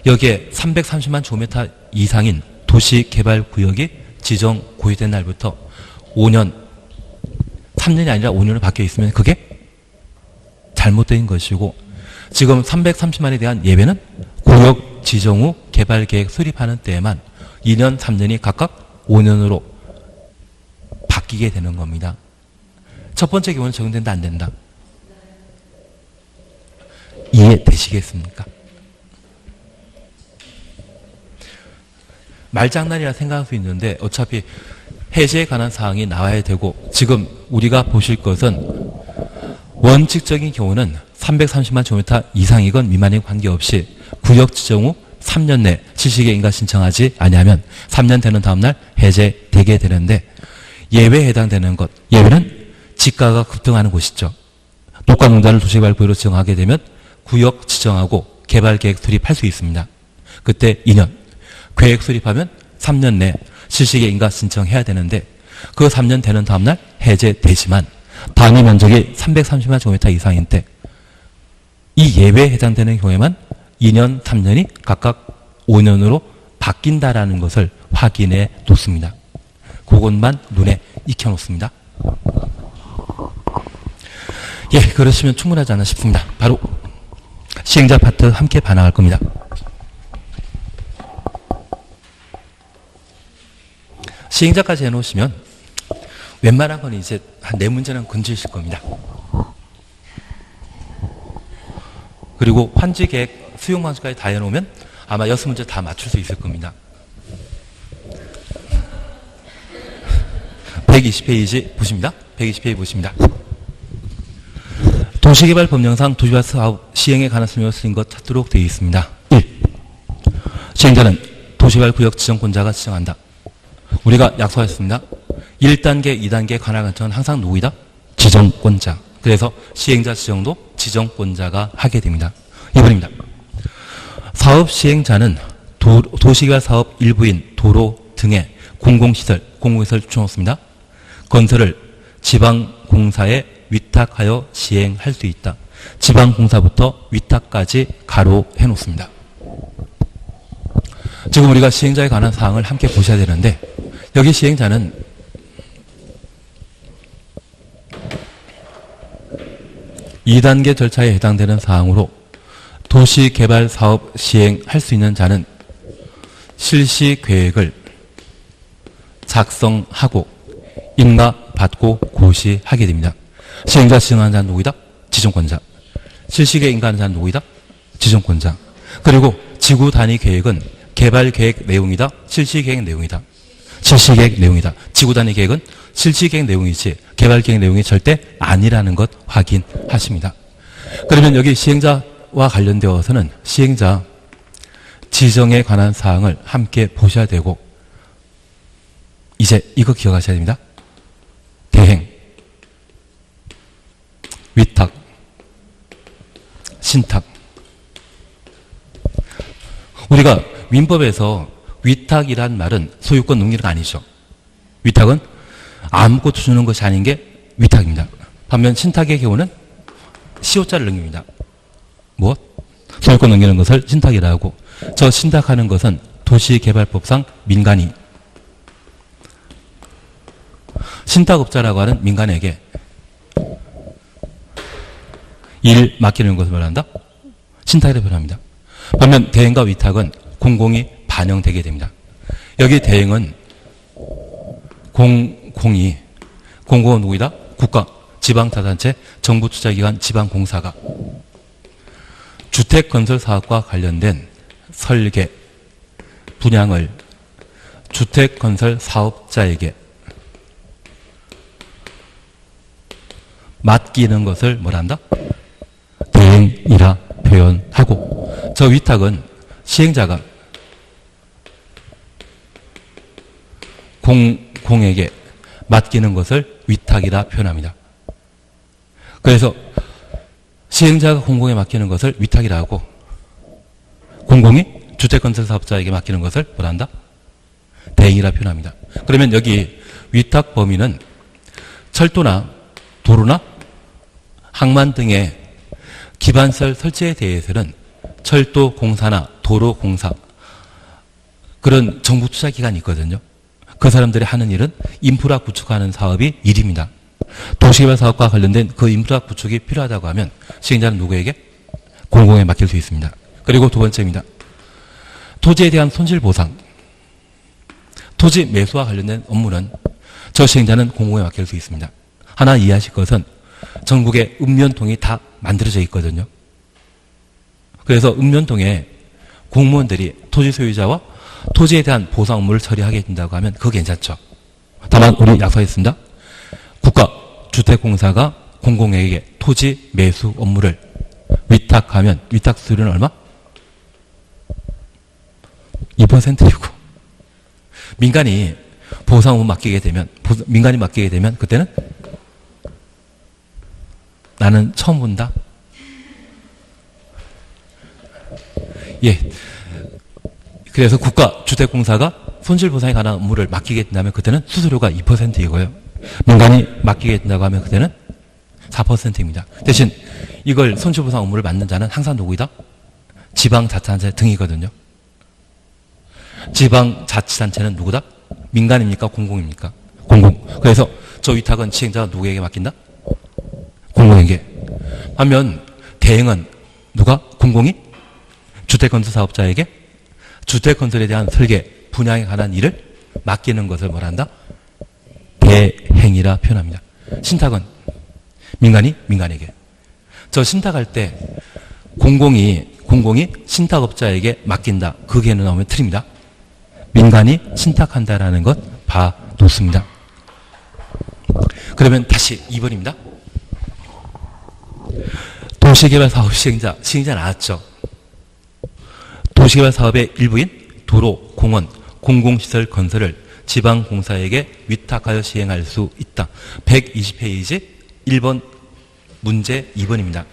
여기에 330만 제곱미터 이상인 도시개발구역이 지정 고시된 날부터 5년, 3년이 아니라 5년으로 바뀌어 있으면 그게 잘못된 것이고, 지금 330만에 대한 예외는 구역 지정 후 개발계획 수립하는 때에만 2년, 3년이 각각 5년으로 바뀌게 되는 겁니다. 첫 번째 경우는 적용된다, 안 된다? 이해되시겠습니까? 말장난이라 생각할 수 있는데 어차피 해제에 관한 사항이 나와야 되고, 지금 우리가 보실 것은 원칙적인 경우는 330만 제곱미터 이상이건 미만이건 관계없이 구역 지정 후 3년 내 실시계 인가 신청하지 아니하면 3년 되는 다음날 해제되게 되는데, 예외에 해당되는 것, 예외는 지가가 급등하는 곳이죠. 녹과농단을 도시개발구역으로 지정하게 되면 구역 지정하고 개발계획 수립할 수 있습니다. 그때 2년, 계획 수립하면 3년 내 실시계 인가 신청해야 되는데 그 3년 되는 다음날 해제되지만 단위 면적이 330만 제곱미터 이상인 때 이 예외에 해당되는 경우에만 2년, 3년이 각각 5년으로 바뀐다라는 것을 확인해 놓습니다. 그것만 눈에 익혀 놓습니다. 예, 그러시면 충분하지 않나 싶습니다. 바로 시행자 파트 함께 반항할 겁니다. 시행자까지 해놓으시면 웬만한 건 이제 한 4문제는 건지실 겁니다. 그리고 환지계획 수용 방식까지 다 해놓으면 아마 6문제 다 맞출 수 있을 겁니다. 120페이지 보십니다. 120페이지 보십니다. 도시개발법령상 도시개발 사업 시행에 관한 설명을 쓰인 것 찾도록 되어 있습니다. 1. 시행자는 도시개발구역 지정권자가 지정한다. 우리가 약속했습니다. 1단계, 2단계 관할 관청은 항상 누구이다? 지정권자. 그래서 시행자 지정도 지정권자가 하게 됩니다. 2번입니다. 사업 시행자는 도시개발 사업 일부인 도로 등의 공공시설 추천없습니다. 건설을 지방공사에 위탁하여 시행할 수 있다. 지방공사부터 위탁까지 가로해 놓습니다. 지금 우리가 시행자에 관한 사항을 함께 보셔야 되는데, 여기 시행자는 2단계 절차에 해당되는 사항으로 도시개발사업 시행할 수 있는 자는 실시계획을 작성하고 인가받고 고시하게 됩니다. 시행자 지정하는 자는 누구이다? 지정권자. 실시계획 인가하는 자는 누구이다? 지정권자. 그리고 지구 단위 계획은 개발계획 내용이다? 실시계획 내용이다? 실시계획 내용이다. 지구 단위 계획은 실시계획 내용이지 개발계획 내용이 절대 아니라는 것 확인하십니다. 그러면 여기 시행자와 관련되어서는 시행자 지정에 관한 사항을 함께 보셔야 되고, 이제 이거 기억하셔야 됩니다. 대행, 위탁, 신탁. 우리가 민법에서 위탁이란 말은 소유권 넘기는 거 아니죠. 위탁은 아무것도 주는 것이 아닌 게 위탁입니다. 반면 신탁의 경우는 시효자를 넘깁니다. 무엇? 소유권 넘기는 것을 신탁이라 하고, 저 신탁하는 것은 도시개발법상 민간이, 신탁업자라고 하는 민간에게 일 맡기는 것을 말한다? 신탁이라고 표현합니다. 반면 대행과 위탁은 공공이 반영되게 됩니다. 여기 대행은 공공은 누구이다? 국가, 지방자치단체, 정부투자기관, 지방공사가 주택건설사업과 관련된 설계, 분양을 주택건설사업자에게 맡기는 것을 뭐란다? 대행이라 표현하고, 저 위탁은 시행자가 공공에게 맡기는 것을 위탁이라 표현합니다. 그래서 시행자가 공공에 맡기는 것을 위탁이라 하고, 공공이 주택건설사업자에게 맡기는 것을 뭐란다? 대행이라 표현합니다. 그러면 여기 위탁 범위는 철도나 도로나 항만 등의 기반시설 설치에 대해서는 철도공사나 도로공사, 그런 정부 투자기관이 있거든요. 그 사람들이 하는 일은 인프라 구축하는 사업이 일입니다. 도시개발 사업과 관련된 그 인프라 구축이 필요하다고 하면 시행자는 누구에게? 공공에 맡길 수 있습니다. 그리고 두 번째입니다. 토지에 대한 손실보상. 토지 매수와 관련된 업무는 저 시행자는 공공에 맡길 수 있습니다. 하나 이해하실 것은 전국에 읍면통이 다 만들어져 있거든요. 그래서 읍면통에 공무원들이 토지 소유자와 토지에 대한 보상 업무를 처리하게 된다고 하면 그거 괜찮죠. 다만 우리 약속했습니다. 국가 주택공사가 공공에게 토지 매수 업무를 위탁하면 위탁 수수료는 얼마? 2%이고 민간이 보상 업무 맡기게 되면 그때는 나는 처음 본다. 예. 그래서 국가 주택공사가 손실보상에 관한 업무를 맡기게 된다면 그때는 수수료가 2%이고요. 민간이 맡기게 된다고 하면 그때는 4%입니다. 대신 이걸 손실보상 업무를 맡는 자는 항상 누구이다? 지방자치단체 등이거든요. 지방자치단체는 누구다? 민간입니까? 공공입니까? 공공. 그래서 저 위탁은 시행자가 누구에게 맡긴다? 공공에게. 반면 대행은 누가? 공공이? 주택건설사업자에게 주택건설에 대한 설계, 분양에 관한 일을 맡기는 것을 뭐란다? 대행이라 표현합니다. 신탁은 민간이 민간에게. 저 신탁할 때 공공이 신탁업자에게 맡긴다. 그 개는 나오면 틀립니다. 민간이 신탁한다라는 것 봐놓습니다. 그러면 다시 2번입니다. 도시개발 사업 시행자 나왔죠. 도시개발 사업의 일부인 도로, 공원, 공공시설 건설을 지방공사에게 위탁하여 시행할 수 있다. 120페이지 1번 문제 2번입니다.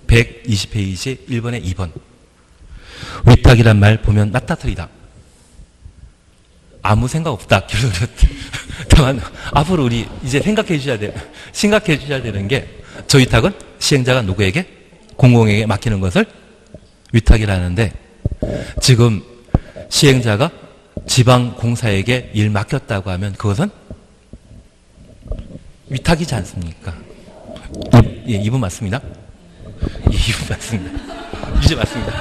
120페이지 1번에 2번. 위탁이란 말 보면 맞다 틀리다. 아무 생각 없다. 다만 앞으로 우리 이제 생각해 주셔야 되는 게 저 위탁은 시행자가 누구에게? 공공에게 맡기는 것을 위탁이라는데, 지금 시행자가 지방공사에게 일 맡겼다고 하면 그것은 위탁이지 않습니까? 예, 2번 맞습니다. 예, 2번 맞습니다. 유죄 맞습니다.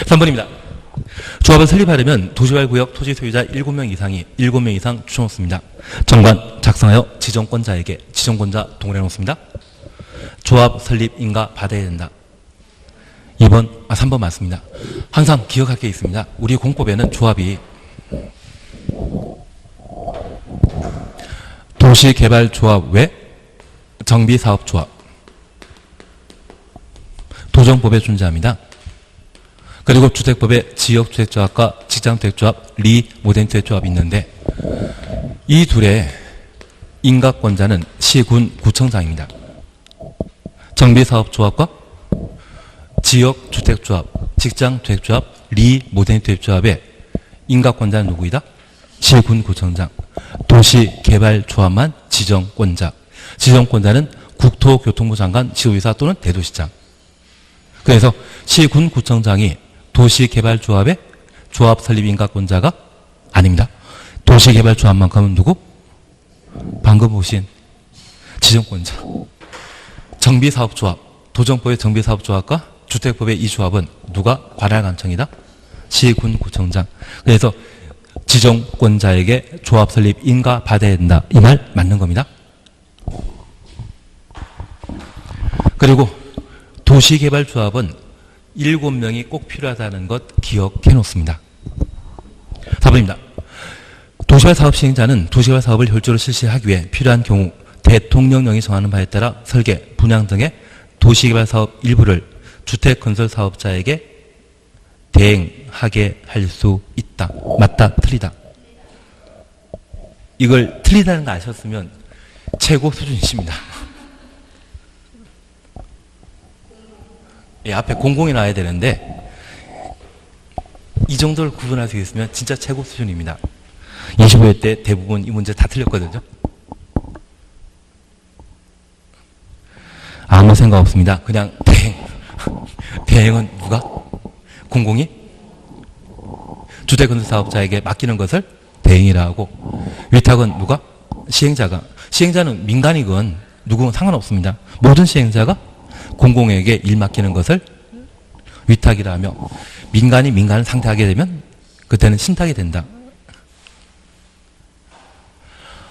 3번입니다. 조합을 설립하려면 도시개발구역 토지 소유자 7명 이상 추천놓습니다. 정관 작성하여 지정권자에게 지정권자 동원해 놓습니다. 조합 설립 인가 받아야 된다. 3번 맞습니다. 항상 기억할 게 있습니다. 우리 공법에는 조합이 도시개발조합 외 정비사업조합, 도정법에 존재합니다. 그리고 주택법에 지역주택조합과 직장주택조합, 리모델주택조합이 있는데 이 둘의 인가권자는 시, 군, 구청장입니다. 정비사업조합과 지역주택조합, 직장주택조합, 리모델주택조합의 인가권자는 누구이다? 시, 군, 구청장. 도시개발조합만 지정권자. 지정권자는 국토교통부 장관, 시도지사 또는 대도시장. 그래서 시, 군, 구청장이 도시개발조합의 조합 설립 인가권자가 아닙니다. 도시개발조합만큼은 누구? 방금 보신 지정권자. 정비사업조합, 도정법의 정비사업조합과 주택법의 이 조합은 누가 관할관청이다? 시, 군, 구청장. 그래서 지정권자에게 조합 설립 인가 받아야 된다. 이 말 맞는 겁니다. 그리고 도시개발조합은 7명이 꼭 필요하다는 것 기억해 놓습니다. 4번입니다. 도시개발 사업 시행자는 도시개발 사업을 효율적으로 실시하기 위해 필요한 경우 대통령령이 정하는 바에 따라 설계, 분양 등의 도시개발 사업 일부를 주택건설 사업자에게 대행하게 할 수 있다. 맞다, 틀리다. 이걸 틀리다는 거 아셨으면 최고 수준이십니다. 예, 앞에 공공이 나와야 되는데 이 정도를 구분할 수 있으면 진짜 최고 수준입니다. 25회 때 대부분 이 문제 다 틀렸거든요. 아무 생각 없습니다. 그냥 대행. 대행은 누가? 공공이? 주택건설 사업자에게 맡기는 것을 대행이라 하고, 위탁은 누가? 시행자가. 시행자는 민간이건 누구건 상관없습니다. 모든 시행자가 공공에게 일 맡기는 것을 위탁이라 하며, 민간이 민간을 상대하게 되면 그때는 신탁이 된다.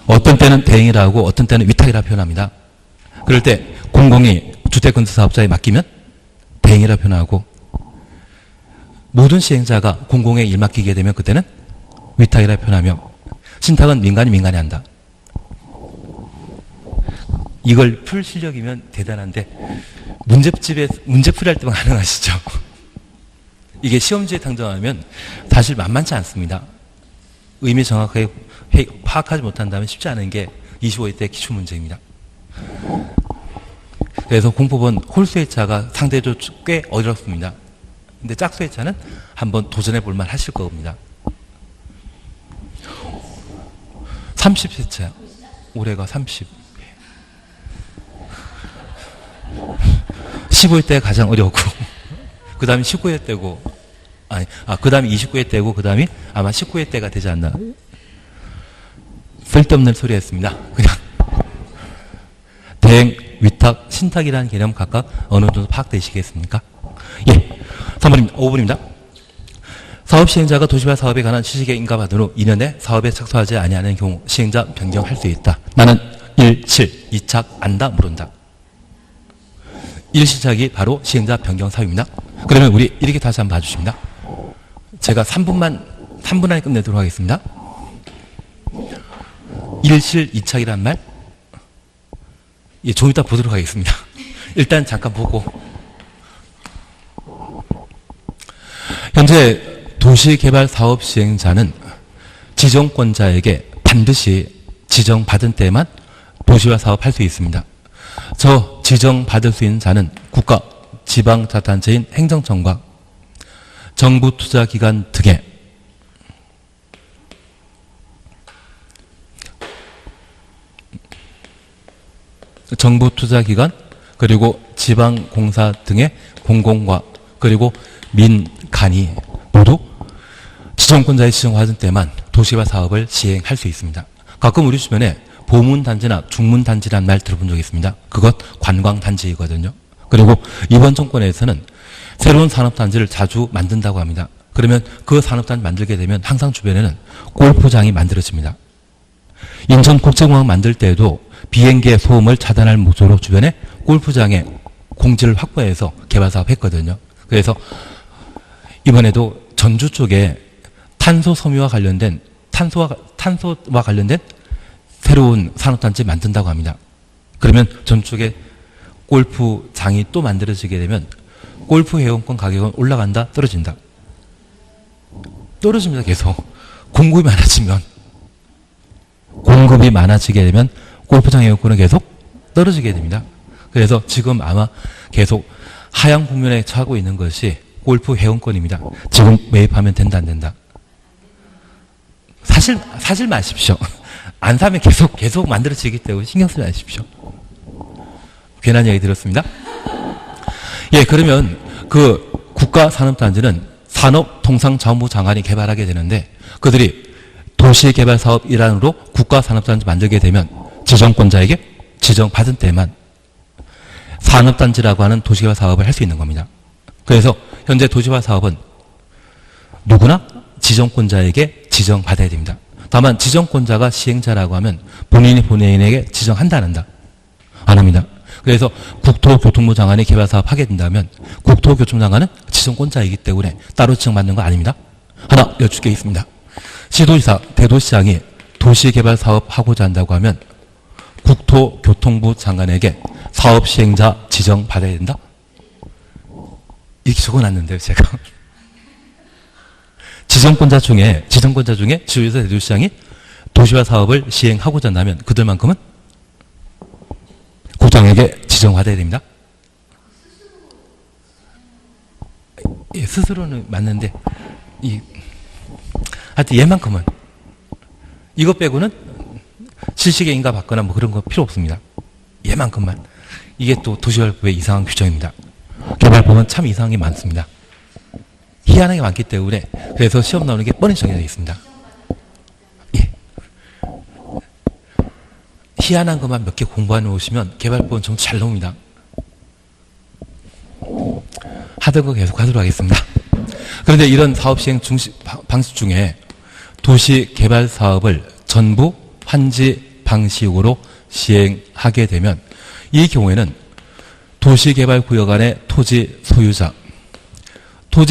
어떤 때는 대행이라 하고 어떤 때는 위탁이라 표현합니다. 그럴 때 공공이 주택건설 사업자에 맡기면 대행이라 표현하고, 모든 시행자가 공공에 일 맡기게 되면 그때는 위탁이라 표현하며, 신탁은 민간이 한다. 이걸 풀 실력이면 대단한데 문제 풀이할 때만 가능하시죠? 이게 시험지에 당정하면 사실 만만치 않습니다. 의미 정확하게 파악하지 못한다면 쉽지 않은 게 25회 때 기출문제입니다. 그래서 공법은 홀수회차가 상대적으로 꽤 어렵습니다. 근데 짝수회차는 한번 도전해 볼 만 하실 겁니다. 30회차. 올해가 30. 15회 때 가장 어려웠고, 그 다음에 19회 때고, 그 다음에 29회 때고, 그 다음에 아마 19회 때가 되지 않나. 쓸데없는 소리 했습니다. 그냥. 대행, 위탁, 신탁이라는 개념 각각 어느 정도 파악되시겠습니까? 예. 3번입니다. 5번입니다. 사업 시행자가 도시개발 사업에 관한 취식에 인가받은 후 2년에 사업에 착수하지 아니하는 경우 시행자 변경할 수 있다. 나는 1, 7, 2착 안다, 모른다. 1시착이 바로 시행자 변경 사유입니다. 그러면 우리 이렇게 다시 한번 봐주십니다. 제가 3분 안에 끝내도록 하겠습니다. 1, 7, 2착이란 말, 예, 좀 이따 보도록 하겠습니다. 일단 잠깐 보고. 현재 도시개발 사업 시행자는 지정권자에게 반드시 지정받은 때만 도시개발 사업 할 수 있습니다. 저 지정받을 수 있는 자는 국가, 지방자치단체인 행정청과 정부투자기관 등의 정부투자기관 그리고 지방공사 등의 공공과 그리고 민간이 모두 지정권자의 지정받은 때만 도시개발 사업을 시행할 수 있습니다. 가끔 우리 주변에 보문단지나 중문단지라는 말 들어본 적 있습니다. 그것 관광단지이거든요. 그리고 이번 정권에서는 새로운 산업단지를 자주 만든다고 합니다. 그러면 그 산업단지 만들게 되면 항상 주변에는 골프장이 만들어집니다. 인천국제공항 만들 때에도 비행기의 소음을 차단할 목적으로 주변에 골프장에 공지를 확보해서 개발 사업 했거든요. 그래서 이번에도 전주 쪽에 탄소 섬유와 관련된 탄소와 관련된 새로운 산업단지 만든다고 합니다. 그러면 전주 쪽에 골프장이 또 만들어지게 되면 골프 회원권 가격은 올라간다, 떨어진다? 떨어집니다. 계속. 공급이 많아지게 되면 골프장 회원권은 계속 떨어지게 됩니다. 그래서 지금 아마 계속 하향 국면에 처하고 있는 것이 골프 회원권입니다. 지금 매입하면 된다, 안 된다? 사실 마십시오. 안 사면 계속 만들어지기 때문에 신경 쓰지 마십시오. 괜한 얘기 들었습니다. 예, 그러면 그 국가산업단지는 산업통상자원부 장관이 개발하게 되는데 그들이 도시개발사업 일환으로 국가산업단지 만들게 되면 지정권자에게 지정받은 때만 산업단지라고 하는 도시개발 사업을 할 수 있는 겁니다. 그래서 현재 도시개발 사업은 누구나 지정권자에게 지정받아야 됩니다. 다만 지정권자가 시행자라고 하면 본인에게 지정한다, 안 한다? 안 합니다. 그래서 국토교통부 장관이 개발사업 하게 된다면 국토교통부 장관은 지정권자이기 때문에 따로 지정받는 거 아닙니다. 하나 여쭙 게 있습니다. 시도지사, 대도시장이 도시개발사업 하고자 한다고 하면 국토교통부 장관에게 사업시행자 지정받아야 된다? 이렇게 적어놨는데요, 제가. 지정권자 중에 지도지사, 대도시장이 도시화 사업을 시행하고자 한다면 그들만큼은 국장에게 지정받아야 됩니다. 예, 스스로는 맞는데 하여튼 얘만큼은 이것 빼고는 실시계인가 받거나 뭐 그런 거 필요 없습니다. 얘만큼만. 이게 또 도시개발법의 이상한 규정입니다. 개발법은 참 이상한 게 많습니다. 희한한 게 많기 때문에 그래서 시험 나오는 게 뻔히 정해져 있습니다. 예. 희한한 것만 몇 개 공부해 놓으시면 개발법은 정말 잘 나옵니다. 하던 거 계속 하도록 하겠습니다. 그런데 이런 사업 시행 방식 중에 도시 개발 사업을 전부 환지 방식으로 시행하게 되면 이 경우에는 도시개발구역 안의 토지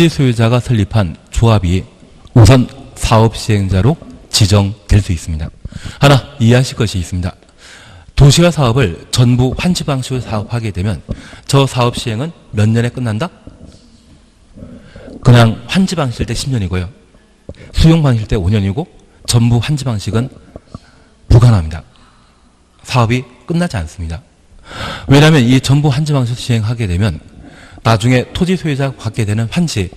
소유자가 설립한 조합이 우선 사업 시행자로 지정될 수 있습니다. 하나 이해하실 것이 있습니다. 도시화 사업을 전부 환지 방식으로 사업하게 되면 저 사업 시행은 몇 년에 끝난다? 그냥 환지 방식일 때 10년이고요. 수용 방식일 때 5년이고 전부 환지 방식은 불가능합니다. 사업이 끝나지 않습니다. 왜냐하면 이 전부 환지 방식으로 시행하게 되면 나중에 토지 소유자가 받게 되는 환지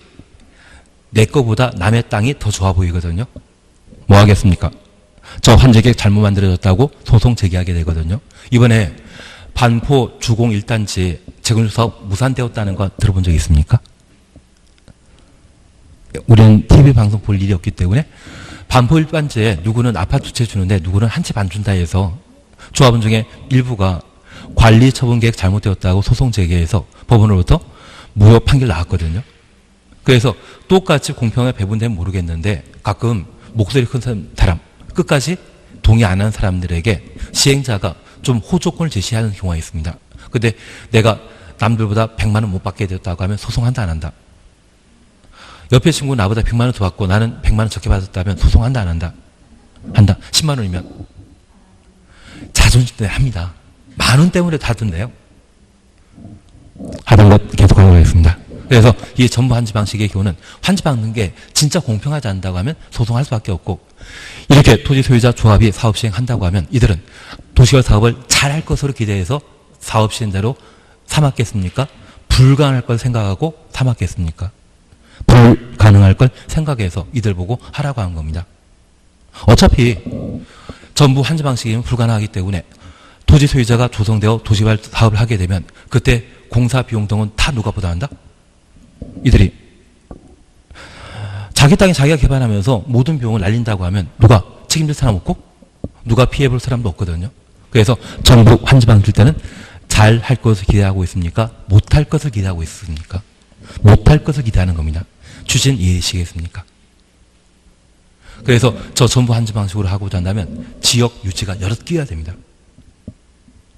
내 거보다 남의 땅이 더 좋아 보이거든요. 뭐 하겠습니까? 저 환지계획 잘못 만들어졌다고 소송 제기하게 되거든요. 이번에 반포 주공 1단지 재건축 사업 무산되었다는 거 들어본 적 있습니까? 우리는 TV 방송 볼 일이 없기 때문에 반포 1단지에 누구는 아파트 두 채 주는데 누구는 한 채 반 준다 해서 조합원 중에 일부가 관리 처분 계획 잘못되었다고 소송 제기해서 법원으로부터 무효 판결 나왔거든요. 그래서 똑같이 공평하게 배분되면 모르겠는데 가끔 목소리 큰 사람 끝까지 동의 안 하는 사람들에게 시행자가 좀 호조건을 제시하는 경우가 있습니다. 근데 내가 남들보다 100만 원 못 받게 되었다고 하면 소송한다, 안 한다? 옆에 친구 나보다 100만 원 더 받고 나는 100만 원 적게 받았다면 소송한다, 안 한다? 한다. 10만 원이면 자존심 때문에 합니다. 만 원 때문에 다던데요. 하던 것 계속 하겠습니다. 그래서 이 전부 환지 방식의 경우는 환지 받는 게 진짜 공평하지 않다고 하면 소송할 수밖에 없고 이렇게 토지 소유자 조합이 사업 시행한다고 하면 이들은 도시개발 사업을 잘할 것으로 기대해서 사업 시행자로 삼았겠습니까? 불가능할 걸 생각하고 삼았겠습니까? 불가능할 걸 생각해서 이들 보고 하라고 한 겁니다. 어차피 전부 환지 방식이면 불가능하기 때문에 토지 소유자가 조성되어 도시개발 사업을 하게 되면 그때 공사 비용 등은 다 누가 부담한다? 이들이. 자기 땅에 자기가 개발하면서 모든 비용을 날린다고 하면 누가 책임질 사람 없고 누가 피해볼 사람도 없거든요. 그래서 정부 환지 방식일 때는 잘 할 것을 기대하고 있습니까? 못할 것을 기대하고 있습니까? 못할 것을 기대하는 겁니다. 추진 이해되시겠습니까? 그래서 저 정부 환지 방식으로 하고자 한다면 지역 유치가 여럿 끼어야 됩니다.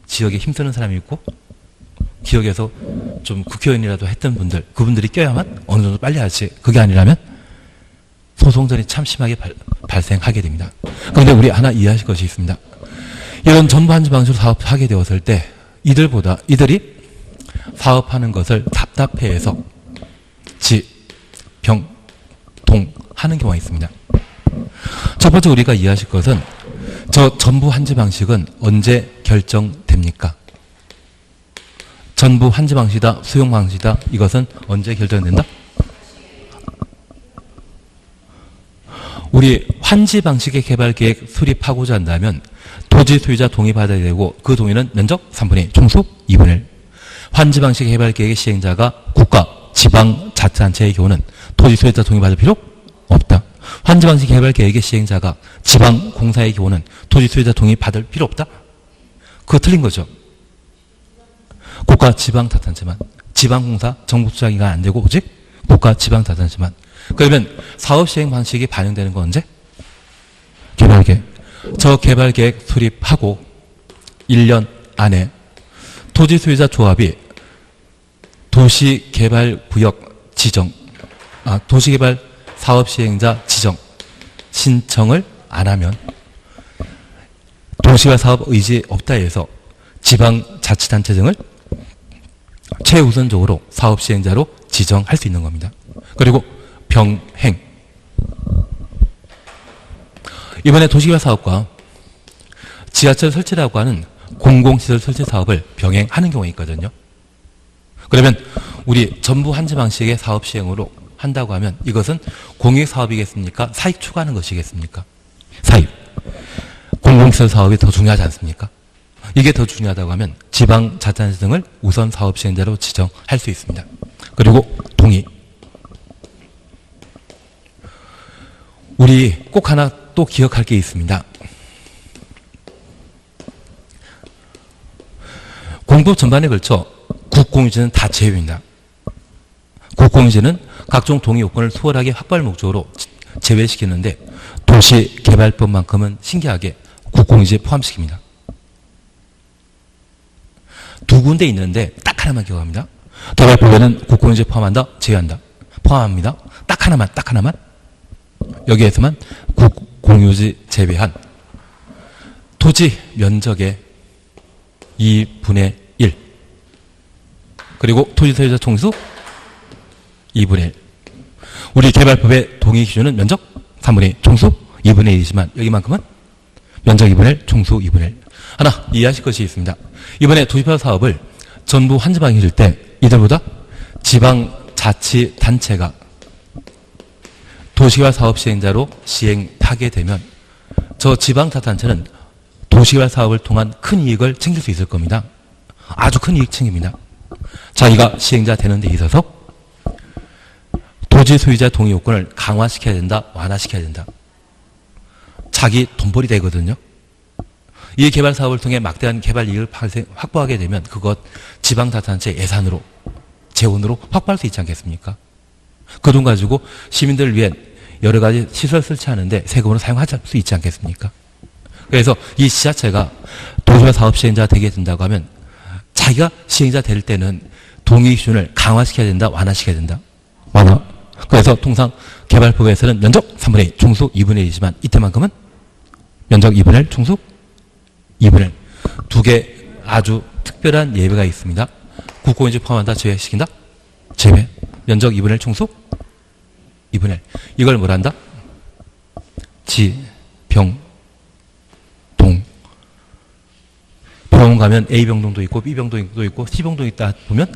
지역에 힘쓰는 사람이 있고 기억에서 좀 국회의원이라도 했던 분들, 그분들이 껴야만 어느 정도 빨리 하지. 그게 아니라면 소송전이 참 심하게 발생하게 됩니다. 그런데 우리 하나 이해하실 것이 있습니다. 이런 전부 한지 방식으로 사업하게 되었을 때 이들이 사업하는 것을 답답해해서 지, 병, 동 하는 경우가 있습니다. 첫 번째 우리가 이해하실 것은 저 전부 한지 방식은 언제 결정됩니까? 전부 환지 방식이다, 수용 방식이다, 이것은 언제 결정된다? 우리 환지 방식의 개발 계획 수립하고자 한다면 토지 소유자 동의 받아야 되고 그 동의는 면적 3분의 1, 총수 2분의 1. 환지 방식 개발 계획의 시행자가 국가, 지방, 자치단체의 경우는 토지 소유자 동의 받을 필요 없다. 환지 방식 개발 계획의 시행자가 지방 공사의 경우는 토지 소유자 동의 받을 필요 없다. 그거 틀린 거죠. 국가 지방자치단체만, 지방공사 정부 투자기가 안 되고 오직 국가 지방자치단체만. 그러면 사업 시행 방식이 반영되는 건 언제? 개발계획. 저 개발계획 수립하고 1년 안에 토지 소유자 조합이 도시개발구역 지정, 도시개발 사업 시행자 지정 신청을 안 하면 도시개발 사업 의지 없다 해서 지방자치단체 등을 최우선적으로 사업 시행자로 지정할 수 있는 겁니다. 그리고 병행. 이번에 도시개발 사업과 지하철 설치라고 하는 공공시설 설치 사업을 병행하는 경우가 있거든요. 그러면 우리 전부 한지 방식의 사업 시행으로 한다고 하면 이것은 공익 사업이겠습니까? 사익 추구하는 것이겠습니까? 사익. 공공시설 사업이 더 중요하지 않습니까? 이게 더 중요하다고 하면 지방자치단체 등을 우선 사업 시행자로 지정할 수 있습니다. 그리고 동의. 우리 꼭 하나 또 기억할 게 있습니다. 공법 전반에 걸쳐 국공유지는 다 제외입니다. 국공유지는 각종 동의 요건을 수월하게 확보할 목적으로 제외시키는데 도시개발법만큼은 신기하게 국공유지에 포함시킵니다. 두 군데 있는데 딱 하나만 기억합니다. 개발법에는 국공유지에 포함한다, 제외한다. 포함합니다. 딱 하나만. 여기에서만 국공유지 제외한 토지 면적의 2분의 1 그리고 토지 소유자 총수 2분의 1. 우리 개발법의 동의 기준은 면적 3분의 1, 총수 2분의 1이지만 여기만큼은 면적 2분의 1, 총수 2분의 1. 하나 이해하실 것이 있습니다. 이번에 도시개발 사업을 전부 한지방에 해줄 때 이들보다 지방자치단체가 도시개발 사업 시행자로 시행하게 되면 저 지방자치단체는 도시개발 사업을 통한 큰 이익을 챙길 수 있을 겁니다. 아주 큰 이익 챙깁니다. 자기가 시행자 되는 데 있어서 토지 소유자 동의 요건을 강화시켜야 된다, 완화시켜야 된다. 자기 돈벌이 되거든요. 이 개발 사업을 통해 막대한 개발 이익을 확보하게 되면 그것 지방자치단체 예산으로, 재원으로 확보할 수 있지 않겠습니까? 그 돈 가지고 시민들을 위해 여러 가지 시설 설치하는데 세금으로 사용할 수 있지 않겠습니까? 그래서 이 지자체가 도시개발 사업 시행자가 되게 된다고 하면 자기가 시행자 될 때는 동의 기준을 강화시켜야 된다, 완화시켜야 된다. 완화. 그래서 통상 개발법에서는 면적 3분의 1, 총수 2분의 1이지만 이때만큼은 면적 2분의 1, 총수 2분의 1. 두 개 아주 특별한 예외가 있습니다. 국공유지 포함한다, 제외시킨다? 제외. 면적 2분의 1, 총수 2분의 1. 이걸 뭐라 한다? 지, 병, 동. 병원 가면 A병동도 있고 B병동도 있고 C병동도 있다 보면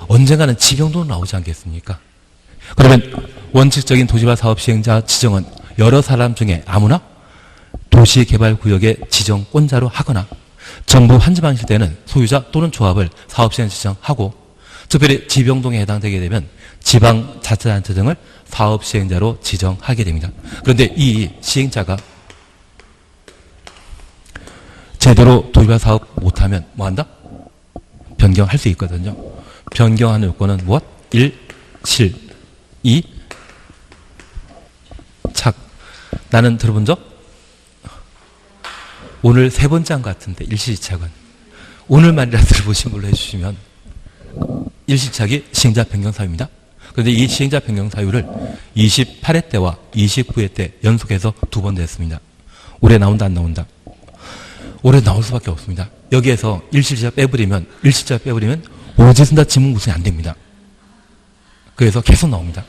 언젠가는 G병동은 나오지 않겠습니까? 그러면 원칙적인 도시개발 사업 시행자 지정은 여러 사람 중에 아무나 도시개발구역의 지정권자로 하거나 정부 한지 방식일 때는 소유자 또는 조합을 사업 시행 지정하고 특별히 지병동에 해당되게 되면 지방자치단체 등을 사업 시행자로 지정하게 됩니다. 그런데 이 시행자가 제대로 도입할 사업 못하면 뭐 한다? 변경할 수 있거든요. 변경하는 요건은 무엇? 1, 실, 2, 착. 나는 들어본 적? 오늘 세 번째 한 것 같은데, 일시착은. 오늘만이라도 들어보신 걸로 해주시면, 일시착이 시행자 변경 사유입니다. 그런데 이 시행자 변경 사유를 28회 때와 29회 때 연속해서 2번 냈습니다. 올해 나온다, 안 나온다? 올해 나올 수밖에 없습니다. 여기에서 일시자 빼버리면 오로지 승자 지문 구성이 안 됩니다. 그래서 계속 나옵니다.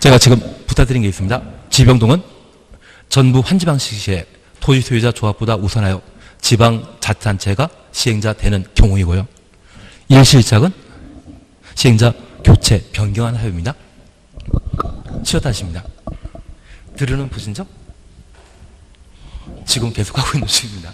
제가 지금 부탁드린 게 있습니다. 지병동은 전부 환지방식 시에 토지 소유자 조합보다 우선하여 지방자치단체가 시행자 되는 경우이고요. 일시착은 시행자 교체, 변경한 하유입니다. 치워다십니다. 들으는 보신 적? 지금 계속하고 있는 중입니다.